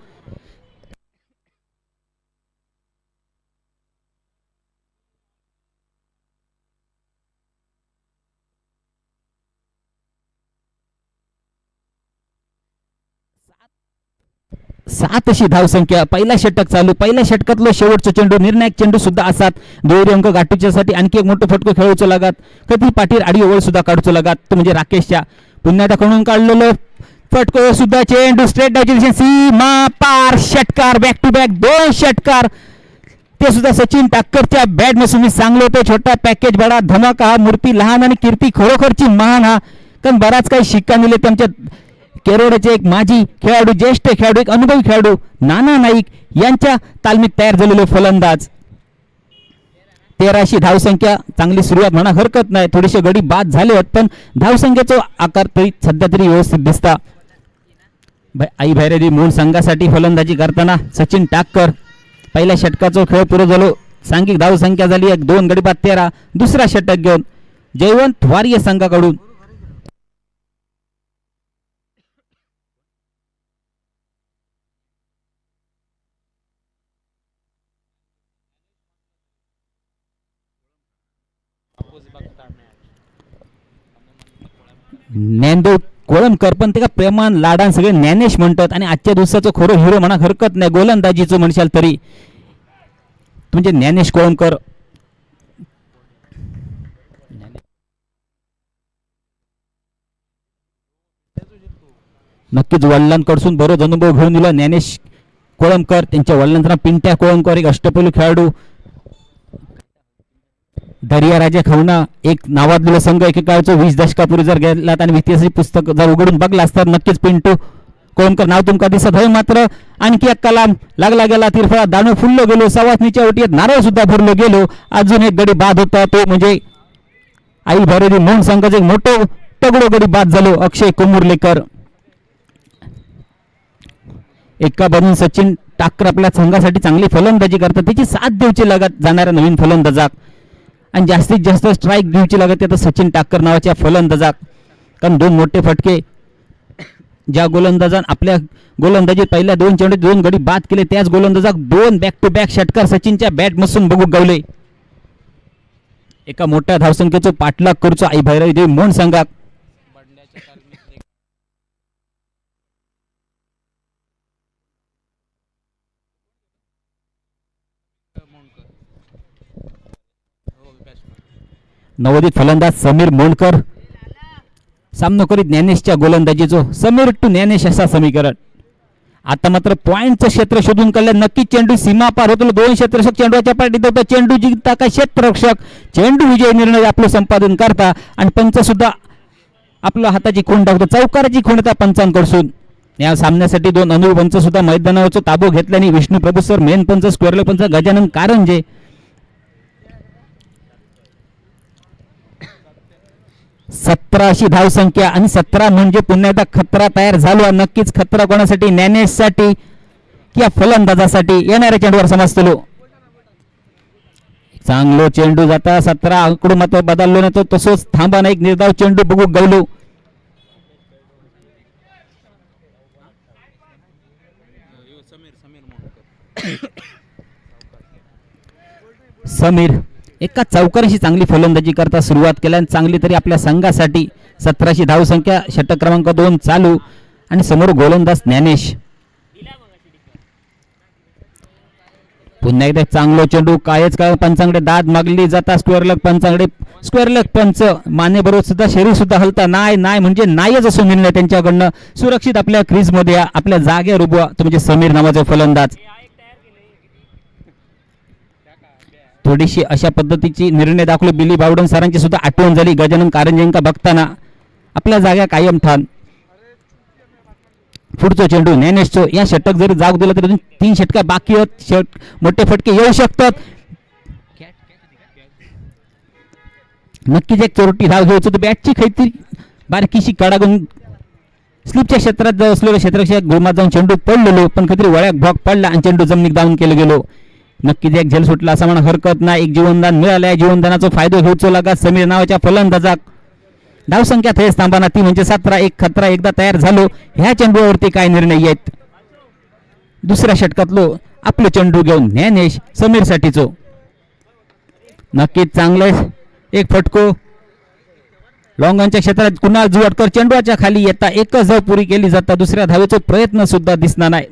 सात अशी धावसंख्या, पहिला षटक चालू, पहिल्या षटकातलो शेवटचा चेंडू, निर्णायक चेंडू सुद्धा असात. दुहेरी अंक गाठूच्यासाठी आणखी एक मोठं फटको खेळूचं लागत. कधी पाटील आडी ओव्हर सुद्धा काढूचं लागत, तो म्हणजे राकेशच्या पुन्हा दाखवून काढलेलं फटको सुद्धा, चेंडू स्ट्रेट डायरेक्शन, सीमा पार, षटकार, बॅक टू बॅक 2 षटकार, ते सुद्धा सचिन टाक्करच्या बॅट मधून. मी सांगलो होतो छोटा पॅकेज बडा धमाका, हा मूर्ती लहान आणि कीर्ती खरोखरची महान. हा कारण बराच काही शिक्का दिले त्यांच्या केरळचे एक माजी खेळाडू, ज्येष्ठ खेळाडू, एक अनुभवी खेळाडू नाना नाईक यांच्या तालमीत तयार झालेले फलंदाज. 13शी धावसंख्या, चांगली सुरुवात म्हणा हरकत नाही. थोडेसे गडी बाद झाले आहेत पण धावसंख्येचा आकार तरी सध्या तरी व्यवस्थित दिसता. आई भैरवी मूळ संघासाठी फलंदाजी करताना सचिन टाक्कर. पहिल्या षटकाचा खेळ पुरो झालो, सांघिक धावसंख्या झाली 2 गडी बाद 13. दुसरा षटक घेऊन जयवंत वारिये संघाकडून ज्ञानदेव कोळंबकर, पण ते का प्रेमान लाडान सगळे ज्ञानेश म्हणतात आणि आजच्या दिवसाचं खरं हिरो म्हणा हरकत नाही. गोलंदाजीचं म्हणशाल तरी म्हणजे ज्ञानेश कोळंबकर. नक्कीच वडिलांकडून बरोच अनुभव घेऊन दिला ज्ञानेश कोळंबकर. त्यांच्या वडिलांचं नाव पिंट्या कोळंबकर, एक अष्टपैलू खेळाडू. दर्या राजा खवना एक नावाजलेला संघ एकेकाळचं 20 दशकापूर्वी जर गेलात आणि इतिहासाची पुस्तक जर उघडून बघला तर नक्कीच पिंटू कोळंबकर नाव तुमका दिसत आहे. मात्र आणखी एक कलाम लागला गेला, तिरफळा दाणू फुललो गेलो, सवासनीच्या ओटीत नारळ सुद्धा भरलो गेलो. अजून एक गडी बाद होता, तो म्हणजे आई भैरवी मोहन संघाचं एक मोठं तगडो गडी बाद झालो, अक्षय कोमुर्लेकर. एका बाजून सचिन टाक्कर आपल्या संघासाठी चांगली फलंदाजी करतात, त्याची साथ द्यायची लागत जाणाऱ्या नवीन फलंदाजाक आणि जास्तीत जास्त स्ट्राईक द्यायची लागत आता सचिन टाक्कर नावाच्या फलंदाजाक. कारण 2 मोठे फटके ज्या गोलंदाजान आपल्या गोलंदाजीत पहिल्या 2 चेंडूत 2 गडी बाद केले, त्याच गोलंदाजाक 2 बॅक टू बॅक षटकार सचिनच्या बॅट मसून बघू गावले. एका मोठ्या धावसंख्येचं पाठलाग करूचो आई भैरवी देवी मोहन संघाक. नवोदित फलंदाज समीर मोंडकर सामना करीत ज्ञानेशच्या गोलंदाजीचो. समीर टू ज्ञानेश असा समीकरण. आता मात्र पॉइंटचं क्षेत्र शोधून काढलं, नक्की चेंडू सीमा पार होतो. 2 क्षेत्ररक्षक चेंडूच्या पाठीत होता, चेंडू जिंकता का क्षेत्ररक्षक, चेंडू विजय निर्णय आपलं संपादन करता आणि पंच सुद्धा आपल्या हाताची खूण टाकतो. चौकाराची खूण त्या पंचांकडून. या सामन्यासाठी 2 अनुभवी पंच सुद्धा मैदानावरचा ताबो घेतल्याने विष्णू प्रभू सर मेन पंच, स्क्वेअरले पंच गजानन कारंजे. 17शी धावसंख्या आणि 17 म्हणजे पुन्हा एकदा खतरा तयार झालो. नक्कीच खतरा कोणासाठी, ज्ञानेशसाठी किंवा फलंदाजासाठी. येणाऱ्या चेंडूवर समजतो चांगलो चेंडू जाता 17 आकडून मात्र बदललो नाही, तो तसोच थांबा नाही, निर्धाव चेंडू बघू गवलो. समीर एका चौकाराशी चांगली फलंदाजी करता सुरुवात केल्या, चांगली तरी आपल्या संघासाठी. 17शी धावसंख्या, षटक क्रमांक 2 चालू आणि समोर गोलंदाज ज्ञानेश. पुन्हा एकदा चांगलो चेंडू, कायच काय पंचांकडे दाद मागली जाता, स्क्वेअर लेग पंचांकडे स्क्वेअर लेग पंच मानेबरोबर सुद्धा शरीर सुद्धा हलता नाही नाही म्हणजे नाहीच असं निर्णय त्यांच्याकडनं. सुरक्षित आपल्या क्रीज मध्ये आपल्या जागेवर उभा तो म्हणजे समीर नावाचा फलंदाज. थोडीशी अशा पद्धतीची निर्णय दाखवले. बिली बावडन सरांची सुद्धा आठवण झाली. गजानन कारंजेंका बघताना आपल्या जागा कायम ठाण. पुढचा चेंडू ज्ञानेशचो या षटक जरी जाग दिला तरी 3 षटका बाकी आहेत. मोठे फटके येऊ शकतात. नक्कीच एक चोरटी धाव घ्यायचं तर बॅटची काहीतरी बारकीशी कडा घेऊन स्लिपच्या क्षेत्रात जर असलेलं क्षेत्ररक्षक गोमात जाऊन चेंडू पडलेलो पण काहीतरी वळ्याक भॉग पडला आणि चेंडू जमिनीत डाऊन केलं गेलो. नक्कीच एक झेल सुटला असं म्हणा हरकत नाही. एक जीवनदान मिळालंय. जीवनदानाचा फायदा घ्यायचो लागा समीर नावाच्या फलंदाजाक. धावसंख्या थेस थांबाना ती म्हणजे 17. एक खतरा एकदा तयार झालो. ह्या चेंडूवरती काय निर्णय आहेत. दुसऱ्या षटकातलो आपलं चेंडू घेऊन ज्ञानेश समीर साठीचो. नक्कीच चांगलं एक फटको लॉंगॉनच्या क्षेत्रात कुणाल जुवाडकर चेंडूच्या खाली येता एकच धाव पुरी केली जाता. दुसऱ्या धावेचा प्रयत्न सुद्धा दिसणार नाही.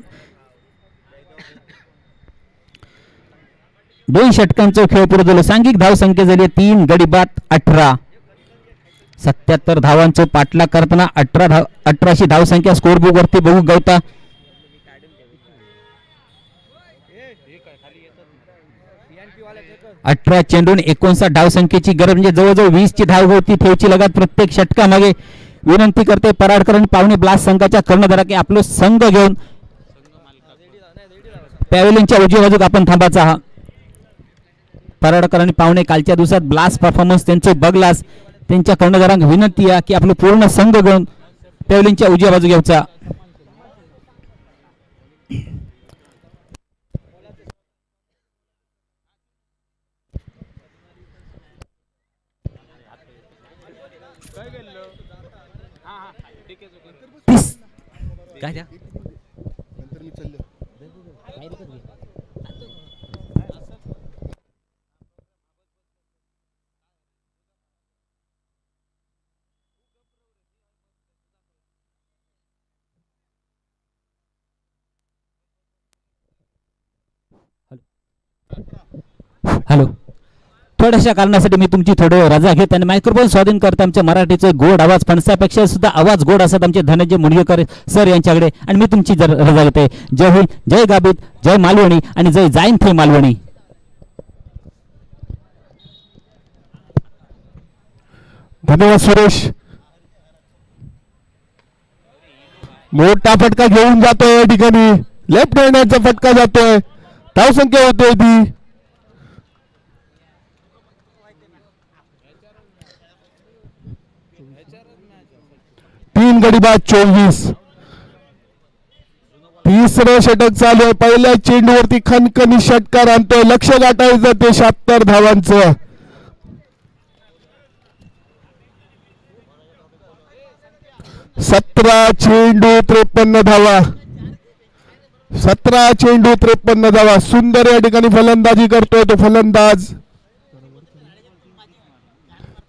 2 षटकांचा खेळ पुरो झालो. सांघिक धाव संख्या झाली 3 गडी बाद 18. 77 धावांचं पाठलाग करताना 18शी धावसंख्या स्कोर बुक वरती बघू गवता. अठरा चेंडून 59 धावसंख्येची गरज म्हणजे जवळजवळ 20 ची धाव होती. ठेवची लगात प्रत्येक षटकामागे. विनंती करते पराडकर आणि पावणे ब्लास्ट संघाच्या कर्णधाराके आपलं संघ घेऊन पॅव्हेलियनच्या उजव्या बाजूक आपण थांबायचा हा. पराडकर आणि पावणे कालच्या दिवसात ब्लास्ट परफॉर्मन्स त्यांचं बघलास. त्यांच्या कर्णधारांना विनंती आहे की आपलं पूर्ण संघ घेऊन पॅव्हेलियनच्या उजव्या बाजू घ्यायचा. काय द्या हॅलो. थोड्याशा कारणासाठी मी तुमची थोडं रजा घेत आणि मायक्रोफोन स्वाधीन करता आमच्या मराठीचं गोड आवाज फणसापेक्षा सुद्धा आवाज गोड असतात आमचे धनंजय मुंडगेकर सर यांच्याकडे आणि मी तुमची रजा घेते. जय हिंद, जय गाबित, जय मालवणी आणि जय जाईन थे मालवणी. धन्यवाद सुरेश. मोठा फटका घेऊन जातोय या ठिकाणी. लेफ्ट हँडचा फटका जातोय. धावसंख्या होते ती 3 गडी बाद 24. तिसरं षटक चालू आहे. पहिल्या चेंडूवरती खणखणी षटकार आणतोय. लक्ष गाठायचं ते 76 धावांचं. सतरा चेंडू 53 धावा. 17 चेंडू 53 धावा. सुंदर या ठिकाणी फलंदाजी करतोय तो फलंदाज.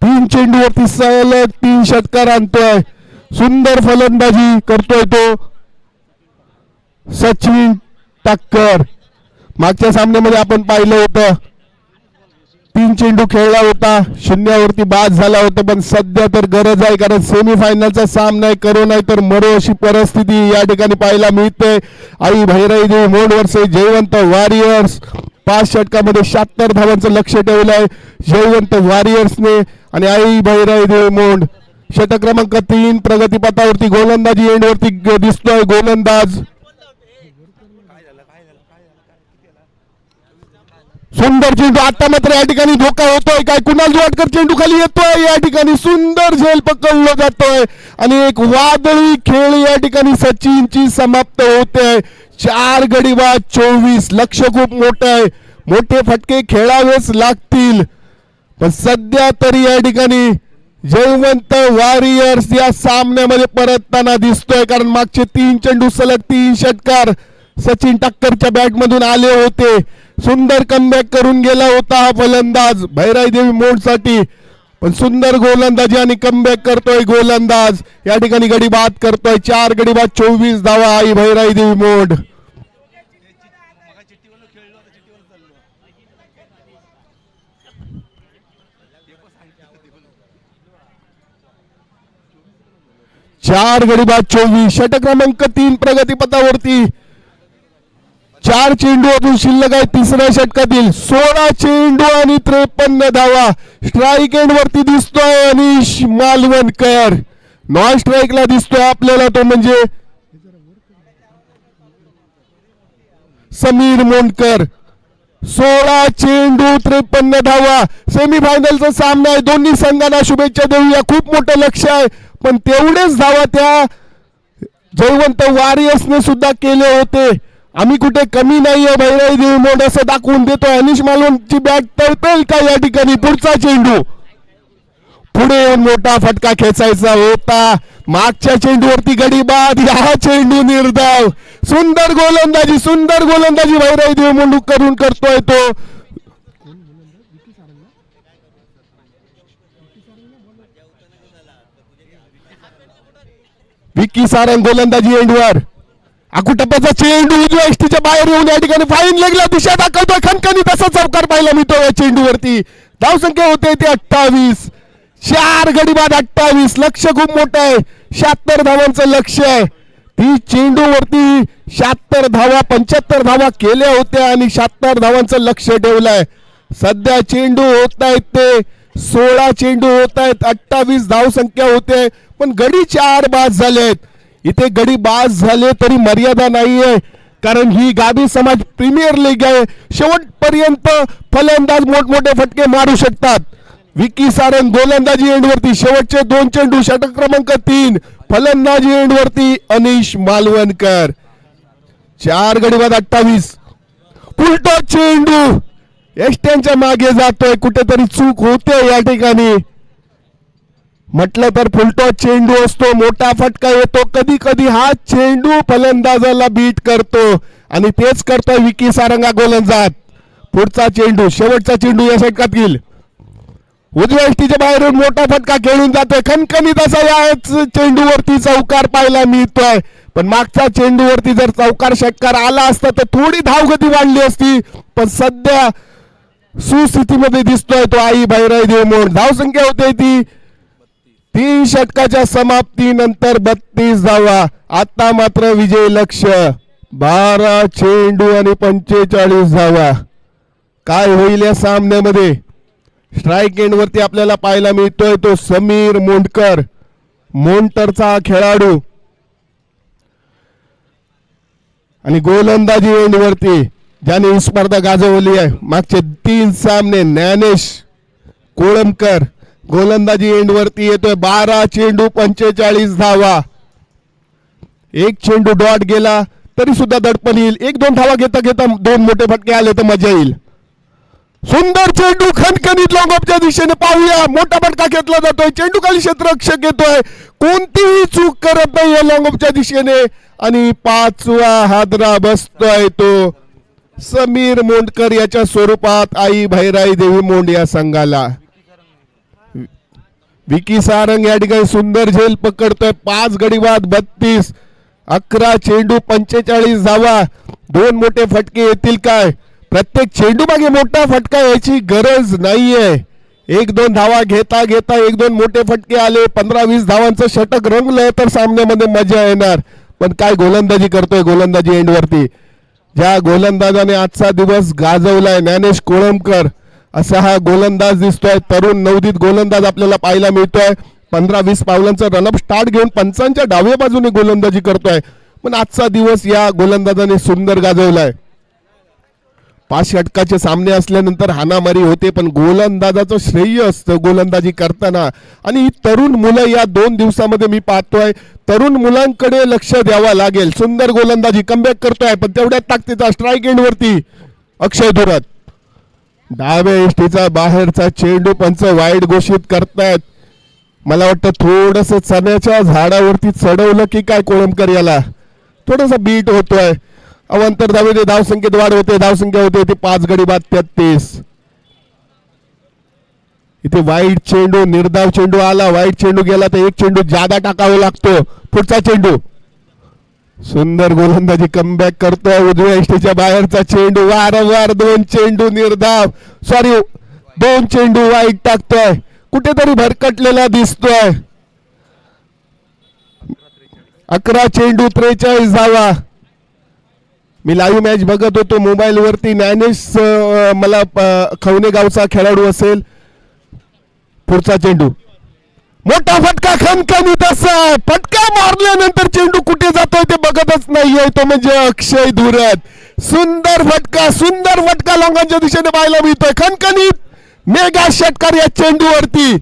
3 चेंडूवरती सलग 3 षटकार आणतोय. सुंदर फलंदाजी करतोय तो सचिन टाक्कर. मागच्या सामन्यामध्ये आपण पाहिलं होतं 3 चेंडू खेळला होता. 0वरती बाद झाला होता. पण सध्या तर गरज आहे कारण सेमीफायनलचा सामना आहे. करो नाही तर मरो अशी परिस्थिती या ठिकाणी पाहायला मिळते. आई भैराईदेवी मोड वर्सेस जयवंत वॉरियर्स. 5 षटकामध्ये 76 धावांचं लक्ष ठेवलंय जयवंत वॉरियर्सने आणि आई भैराईदेवी मोड. षटक क्रमांक 3 प्रगतीपथावरती गोलंदाजी एंडवरती दिसतोय गोलंदाज. सुंदर चेंडू. आता मात्र या ठिकाणी धोका होतोय काय. कुणाल जुवाडकर चेंडू खाली येतोय. या ठिकाणी सुंदर झेल पकडलं जातोय आणि एक वादळी खेळ या ठिकाणी सचिनची समाप्त होते. 4 गडी बाद 24. लक्ष खूप मोठं आहे. मोठे फटके खेळावेच लागतील पण सध्या तरी या ठिकाणी जयवंत वॉरियर्स या सामन्यामध्ये परतताना दिसतोय कारण मागचे 3 चेंडू सलग 3 षटकार सचिन टाक्करच्या बॅट मधून आले होते. सुंदर कमबॅक करून गेला होता हा फलंदाज भैराईदेवी मोड साठी. पण सुंदर गोलंदाजी आणि कमबॅक करतोय गोलंदाज. या ठिकाणी गडी बाद करतोय. 4 गडी बाद 24 धावा आई भैराईदेवी मोड. 4 गडी बाद 24. षटक क्रमांक 3 प्रगतीपथावरती. 4 चेंडू अजून शिल्लक आहे तिसऱ्या षटकातील. 16 चेंडू आणि 53 धावा. स्ट्राईक एंड वरती दिसतोय अनिश मालवणकर. नॉन स्ट्राईकला दिसतोय आपल्याला तो म्हणजे समीर मोंडकर. 16 चेंडू 53 धावा. सेमीफायनलचा सामना आहे. दोन्ही संघांना शुभेच्छा देऊया. खूप मोठं लक्ष आहे पण तेवढेच धावा त्या जयवंत वॉरियर्सने सुद्धा केले होते. आम्ही कुठे कमी नाहीये भैराई देवी मोड असं दाखवून देतोय. अनिश मालवणची बॅट तळपेल का या ठिकाणी. पुढचा चेंडू पुढे येऊन मोठा फटका खेचायचा होता. मागच्या चेंडूवरती गडी बाद. हा चेंडू निर्धाव. सुंदर गोलंदाजी भैराई देवी मोंडू करून करतोय तो. विकी सारंग गोलंदाजी एंडवर. अकुटप्पाचा चेंडू उजव्या एसटीच्या बाहेर येऊन या ठिकाणी फाईन लेगला दिशा दाखवतोय. खणखणीत असा चौकार पाहायला मिळतो या चेंडूवरती. धावसंख्या होते ते 28. 4 गडी बाद 28. लक्ष खूप मोठं आहे. 76 धावांचं लक्ष आहे. ती चेंडूवरती 76 धावा 75 धावा केल्या होत्या आणि 76 धावांचं लक्ष ठेवलंय. सध्या चेंडू होत आहेत ते 16 चेंडू होत आहेत. 28 धावसंख्या होते पण गडी 4 बाद झालेत. इथे गडी बाद झाले तरी मर्यादा नाहीये कारण ही गावी समाज प्रीमियर लीग आहे. शेवटपर्यंत फलंदाज मोठमोठे फटके मारू शकतात. विकी सारंग गोलंदाजी एंडवरती. शेवटचे 2 चेंडू. षटक क्रमांक 3 फलंदाजी एंडवरती अनिश मालवणकर. 4 गडी बाद 28. उलटा चेंडू एसट्यांच्या मागे जातोय. कुठेतरी चूक होते या ठिकाणी. म्हटलं तर फुलटॉस चेंडू असतो. मोठा फटका येतो. कधी कधी हा चेंडू फलंदाजाला बीट करतो आणि तेच करतोय विकी सारंगा गोलंदाज. पुढचा चेंडू शेवटचा चेंडू या षटकात येईल. उजव्या एसटीच्या बाहेरून मोठा फटका खेळून जातोय. खणखणीत असा या चेंडूवरती चौकार पाहायला मिळतोय पण मागच्या चेंडूवरती जर चौकार षटकार आला असता तर थोडी धावगती वाढली असती पण सध्या सुस्थितीमध्ये दिसतोय तो आई भैराई देव मोड. धावसंख्या होते ती 3 षटकाच्या समाप्तीनंतर 32 धावा. आता मात्र विजय लक्ष 12 चेंडू आणि 45 धावा. काय होईल या सामन्यामध्ये. स्ट्राईक एंड वरती आपल्याला पाहायला मिळतोय तो समीर मोंडकर. मोंटरचा खेळाडू आणि गोलंदाजी एंड वरती ज्याने ही स्पर्धा गाजवली आहे मागचे 3 सामने ज्ञानेश कोळंबकर. गोलंदाजी एंड वरती येतोय. 12 चेंडू 45 धावा. 1 चेंडू डॉट गेला तरी सुद्धा दडपण येईल. 1-2 धावा घेता घेता 2 मोठे फटके आले तर मजा येईल. सुंदर चेंडू खणखणीत लॉंग ऑफच्या दिशेने पाहूया. मोठा फटका घेतला जातोय. चेंडू खाली क्षेत्ररक्षक येतोय. कोणतीही चूक करत नाही या लॉंग ऑफच्या दिशेने आणि 5वा हादरा बसतोय तो समीर मोंडकर याच्या स्वरूपात आई भैराई देवी मोंड या संघाला. विकी सारंग या ठिकाणी सुंदर झेल पकडतोय. 5 गडी बाद 32. 11 चेंडू 45 धावा. 2 मोठे फटके येतील काय. प्रत्येक चेंडू मागे मोठा फटका याची गरज नाहीये. 1-2 धावा घेता घेता 1-2 मोठे फटके आले 15-20 धावांचं षटक रंगलं तर सामन्यामध्ये मजा येणार. पण काय गोलंदाजी करतोय गोलंदाजी एंडवरती. ज्या गोलंदाजाने आजचा दिवस गाजवलाय ज्ञानेश कोळंबकर असा हा गोलंदाज दिसतोय. तरुण नवोदित गोलंदाज आपल्याला पाहायला मिळतोय. 15-20 पावलांचं रनअप स्टार्ट घेऊन पंचांच्या डाव्या बाजूने गोलंदाजी करतोय. पण आजचा दिवस या गोलंदाजाने सुंदर गाजवलाय. 5 षटकाचे सामने असल्यानंतर हाणामारी होते पण गोलंदाजाचं श्रेय असतं गोलंदाजी करताना. आणि ही तरुण मुलं या 2 दिवसामध्ये मी पाहतोय तरुण मुलांकडे लक्ष द्यावा लागेल. सुंदर गोलंदाजी कमबॅक करतोय पण तेवढ्याच ताकदीचा. स्ट्राईक एंड वरती अक्षय धुरत. डाव्या एसटीचा बाहेरचा चेंडू पंच वाईड घोषित करतायत. मला वाटतं थोडस चण्याच्या झाडावरती चढवलं की काय कोळंबकर याला थोडासा बीट होतोय. अवंतर धावेने धावसंख्येत वाढ होते. धावसंख्या होते ती 5 गडी बाद 33. इथे वाईट चेंडू निर्धाव चेंडू आला. वाईट चेंडू गेला तर 1 चेंडू जादा टाकावा लागतो. पुढचा चेंडू सुंदर गोलंदाजी कमबॅक करतोय. उजव्या एसटीच्या बाहेरचा चेंडू. वारंवार 2 चेंडू निर्धाव 2 चेंडू वाईट टाकतोय. कुठेतरी भरकटलेला दिसतोय. 11 चेंडू 43 धावा. मी लाईव्ह मॅच बघत होतो मोबाईल वरती. ज्ञानेश मला खवणे गावचा खेळाडू असेल. पुढचा चेंडू मोठा फटका खणखणीत असा फटका मारल्यानंतर चेंडू कुठे जातोय ते बघतच नाहीये तो म्हणजे अक्षय धुरत. सुंदर फटका लोकांच्या दिशेने पाहायला मिळतोय. खणखणीत मेगा षटकार या चेंडूवरती.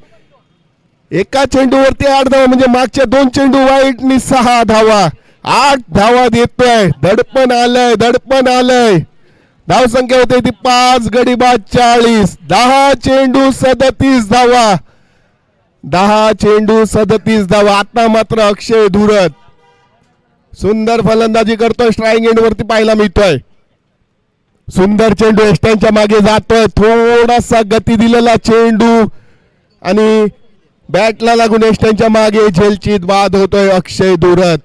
एका चेंडूवरती 8 धावा म्हणजे मागच्या 2 चेंडू वाईटनी 6 धावा. 8 धावा देतोय. दडपण आलंय. धाव संख्या होते ती 5 गडी बाद 40. 10 चेंडू 37 धावा. 10 चेंडू 37 धावा. आता मात्र अक्षय धुरत सुंदर फलंदाजी करतोय. स्ट्राईक एंड वरती पाहायला मिळतोय. सुंदर चेंडू एस्टनच्या मागे जातोय. थोडासा गती दिलेला चेंडू आणि बॅटला लागून एस्टनच्या मागे झेलचीत बाद होतोय. अक्षय धुरत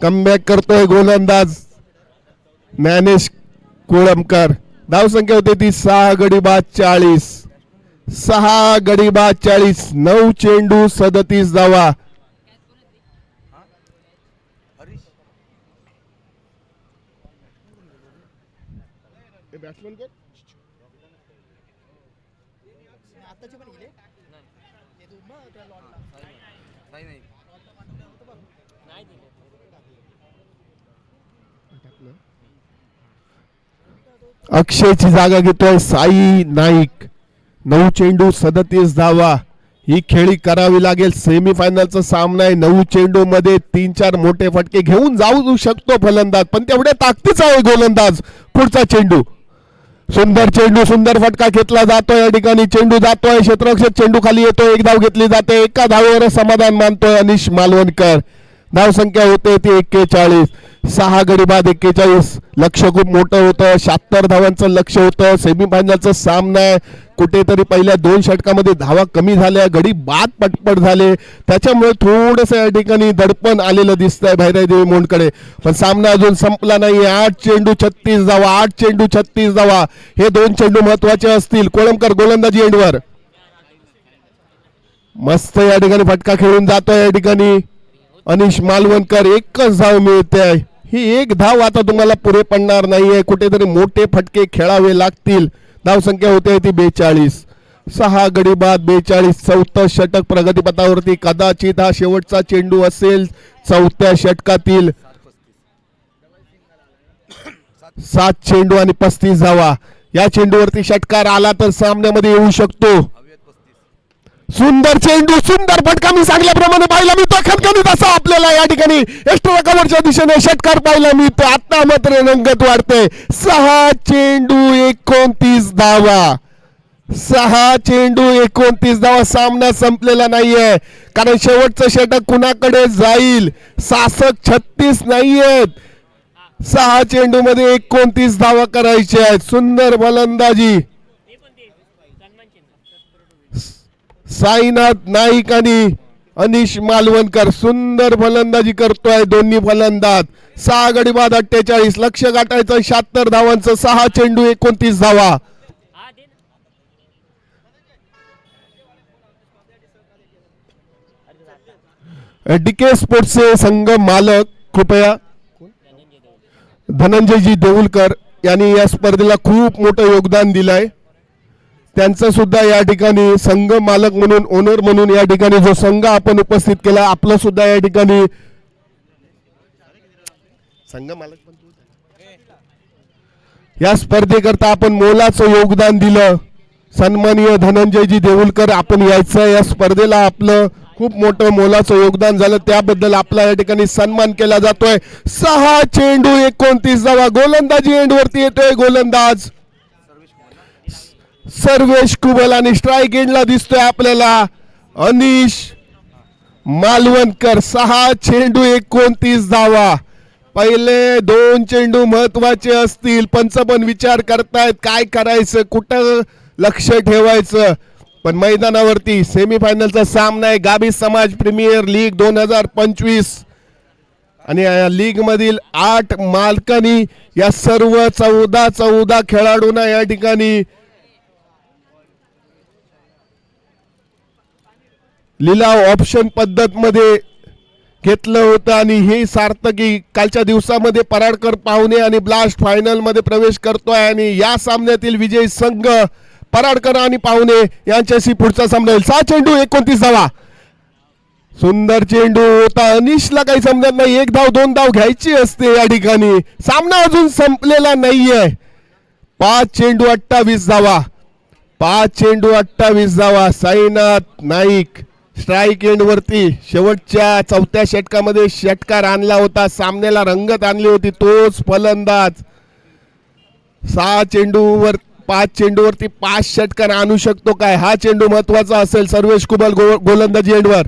कमबॅक करतोय गोलंदाज ज्ञानेश कोळंबकर. धाव संख्या होते ती 6 गडी बाद 40. 6 गडी बाद 40. 9 चेंडू 37 धावा. अक्षयची जागा घेतोय साई नाईक. 9 चेंडू 37 धावा. ही खेळी करावी लागेल. सेमीफायनलचा सामना आहे. 9 चेंडू मध्ये 3-4 मोठे फटके घेऊन जाऊ शकतो फलंदाज पण तेवढ्या ताकदीचा आहे गोलंदाज. पुढचा चेंडू सुंदर चेंडू सुंदर फटका घेतला जातोय. या ठिकाणी चेंडू जातोय क्षेत्ररक्षक. चेंडू खाली येतोय. 1 धाव घेतली जाते. एका धावेवर समाधान मानतोय अनिश मालवणकर. धाव संख्या होते ती 41. 6 गडी बाद 41. लक्ष खूप मोठं होतं. 76 धावांचं लक्ष होतं. सेमीफायनलचा सामना आहे. कुठेतरी पहिल्या 2 षटकामध्ये धावा कमी झाल्या. गडी बाद पटपट झाले. त्याच्यामुळे थोडंसं या ठिकाणी दडपण आलेलं दिसतंय भैरादेवी मोंडकडे. पण सामना अजून संपला नाही. 8 चेंडू 36 धावा. 8 चेंडू 36 धावा. हे 2 चेंडू महत्वाचे असतील. कोळंबकर गोलंदाजी एंडवर. मस्त या ठिकाणी फटका खेळून जातोय. या ठिकाणी अनिश मालवणकर. एकच धाव मिळते. ही 1 धाव आता तुम्हाला पुरे पडणार नाहीये. कुठेतरी मोठे फटके खेळावे लागतील. धाव संख्या होते ती 42. 6 गडी बाद 42. 4थं षटक प्रगतीपथावरती. कदाचित हा शेवटचा चेंडू असेल 4थ्या षटकातील. 7 चेंडू आणि 35 धावा. या चेंडूवरती षटकार आला तर सामन्यामध्ये येऊ शकतो. सुंदर चेंडू सुंदर फटका मी सांगल्याप्रमाणे पाहायला मिळतो. खणखणीत असा आपल्याला या ठिकाणी एक्स्ट्रा कव्हरच्या दिशेने षटकार पाहायला मिळतो. आता मात्र रंगत वाढते. 6 चेंडू 29 धावा. 6 चेंडू 29 धावा. सामना संपलेला नाहीये कारण शेवटचं षटक कुणाकडे जाईल. 66 नाहीयेत. 6 चेंडू मध्ये 29 धावा करायच्या आहेत. सुंदर फलंदाजी साईनाथ नाईक आणि अनिश मालवणकर. सुंदर फलंदाजी करतोय दोन्ही फलंदाज. 6 गडी बाद 48. लक्ष गाठायचं 76 धावांचं. 6 चेंडू 29 धावा. डीके स्पोर्ट्सचे संघ मालक कृपया धनंजयजी देऊलकर यांनी या स्पर्धेला खूप मोठं योगदान दिलंय. त्यांचं सुद्धा या ठिकाणी संघ मालक म्हणून ओनर म्हणून या ठिकाणी जो संघ आपण उपस्थित केला आपलं सुद्धा या ठिकाणी संघ मालक या स्पर्धेकरता आपण मोलाचं योगदान दिलं. सन्माननीय धनंजयजी देऊलकर आपण यायचं या स्पर्धेला आपलं खूप मोठं मोलाचं योगदान झालं त्याबद्दल आपला या ठिकाणी सन्मान केला जातोय. 6 चेंडू 29 धावा. गोलंदाजी एंडवरती येतोय गोलंदाज सर्वेश कुबल आणि स्ट्राईक एंडला दिसतोय आपल्याला अनिश मालवणकर. 6 चेंडू 29 धावा. पहिले 2 चेंडू महत्वाचे असतील. पंच पण विचार करतायत काय करायचं कुठं लक्ष ठेवायचं. पण मैदानावरती सेमीफायनलचा सामना आहे. गाभी समाज प्रीमियर लीग 2025 आणि या लीग मधील 8 मालकांनी या सर्व 14 खेळाडूंना या ठिकाणी लिलाव ऑप्शन पद्धत मध्ये घेतलं होतं आणि हे सार्थकी कालच्या दिवसामध्ये पराडकर पाहुणे आणि ब्लास्ट फायनल मध्ये प्रवेश करतोय आणि या सामन्यातील विजयी संघ पराडकर आणि पाहुणे यांच्याशी पुढचा सामना होईल. 6 चेंडू 29 धावा. सुंदर चेंडू होता. अनिशला काही समजत नाही. 1 धाव 2 धाव घ्यायची असते या ठिकाणी. सामना अजून संपलेला नाहीये. 5 चेंडू 28 धावा. 5 चेंडू 28 धावा. साईनाथ नाईक स्ट्राईक एंड वरती शेवटच्या 4थ्या षटकामध्ये षटकार आणला होता. सामन्याला रंगत आणली होती तोच फलंदाज. 6 चेंडूवर 5 चेंडूवरती 5 षटकार आणू शकतो काय? हा चेंडू महत्वाचा असेल. सर्वेश कुबल गोलंदाजी एंडवर.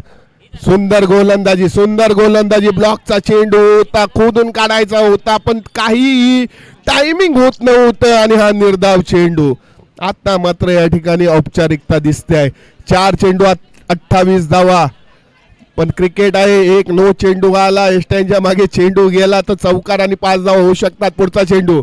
सुंदर गोलंदाजी. ब्लॉकचा चेंडू होता. खोदून काढायचा होता पण काहीही टायमिंग होत नव्हतं आणि हा निर्धाव चेंडू. आता मात्र या ठिकाणी औपचारिकता दिसते आहे. 4 चेंडू 28 धावा. पण क्रिकेट आहे. 1 नो चेंडू आला. एस्टॅनच्या मागे चेंडू गेला तर चौकार आणि 5 धावा होऊ शकतात. पुढचा चेंडू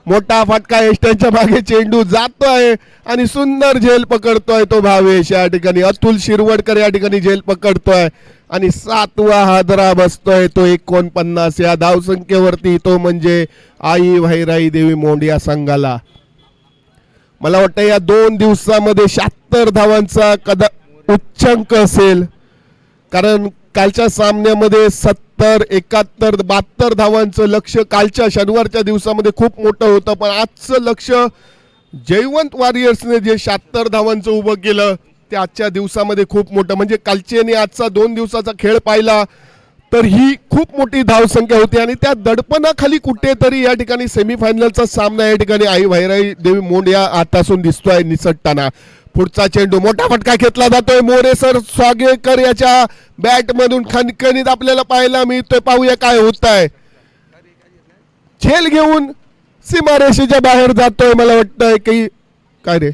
मोठा फटका. एस्टॅनच्या मागे चेंडू जातोय आणि सुंदर झेल पकडतोय तो भावेश. या ठिकाणी अतुल शिरवडकर या ठिकाणी झेल पकडतोय आणि 7वा हादरा बसतोय तो 49 या धावसंख्येवरती. तो म्हणजे आई भैराई देवी मोंड या संघाला. मला वाटतं या 2 दिवसामध्ये 76 धावांचा उच्चांक असेल कारण कालच्या सामन्यामध्ये 70, 71, 72 धावांचं लक्ष कालच्या शनिवारच्या दिवसामध्ये खूप मोठं होतं. पण आजचं लक्ष जयवंत वॉरियर्सने जे 76 धावांचं उभं केलं ते आजच्या दिवसामध्ये खूप मोठं. म्हणजे कालची आणि आजचा 2 दिवसाचा खेळ पाहिला तर ही खूप मोठी धावसंख्या होती आणि त्या दडपणाखाली कुठेतरी या ठिकाणी सेमीफायनलचा सामना या ठिकाणी आई भैराई देवी मोंड या आतासून दिसतोय निसटताना. पुढचा चेंडू मोठा फटका घेतला जातोय. मोरेसर स्वागेकर याच्या बॅट मधून खणखणीत आपल्याला पाहायला मिळतोय. पाहूया काय होत आहे. झेल घेऊन सीमारेषेच्या बाहेर जातोय. मला वाटतंय की काय रे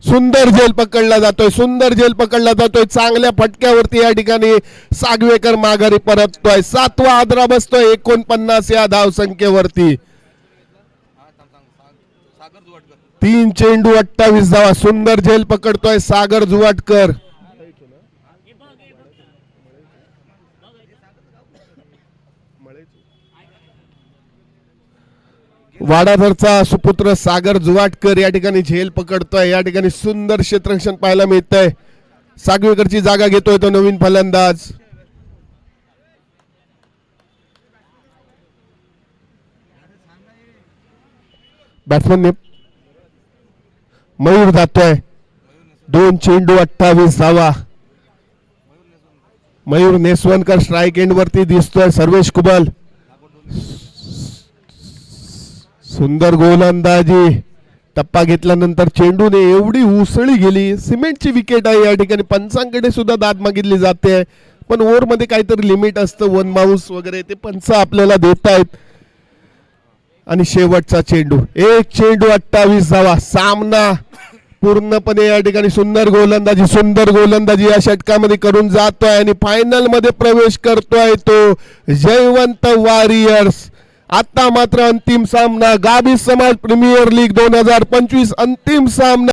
सुंदर झेल पकडला जातोय. चांगल्या फटक्यावरती या ठिकाणी सागवेकर माघारी परततोय. 7वा आदरा बसतोय 49 या धावसंख्येवरती. 3 चेंडू 28 धावा. सुंदर झेल पकडतोय सागर जुवाटकर. वाडाभरचा सुपुत्र सागर जुवाटकर या ठिकाणी झेल पकडतोय. या ठिकाणी सुंदर क्षेत्ररक्षण पाहायला मिळतंय. सागवेकरची जागा घेतोय तो नवीन फलंदाज. बॅट्समन मयूर जातोय. 2 चेंडू 28 धावा. मयूर नेसवणकर स्ट्राईक एंड वरती दिसतोय. सर्वेश कुबल सुंदर गोलंदाजी. टप्पा घेतल्यानंतर चेंडूने एवढी उसळी गेली. सिमेंटची विकेट आहे या ठिकाणी. पंचांकडे सुद्धा दाद मागितली जाते पण ओव्हर मध्ये काहीतरी लिमिट असतं. 1 माऊस वगैरे ते पंच आपल्याला देत आहेत. आणि शेवटचा चेंडू 1 चेंडू 28 धावा. सामना पूर्णपणे या ठिकाणी सुंदर गोलंदाजी या षटकामध्ये करून जातोय आणि फायनल मध्ये प्रवेश करतोय तो जयवंत वॉरियर्स. आता मात्र अंतिम सामना गाबी समाज प्रीमियर लीग 2025 अंतिम सामना.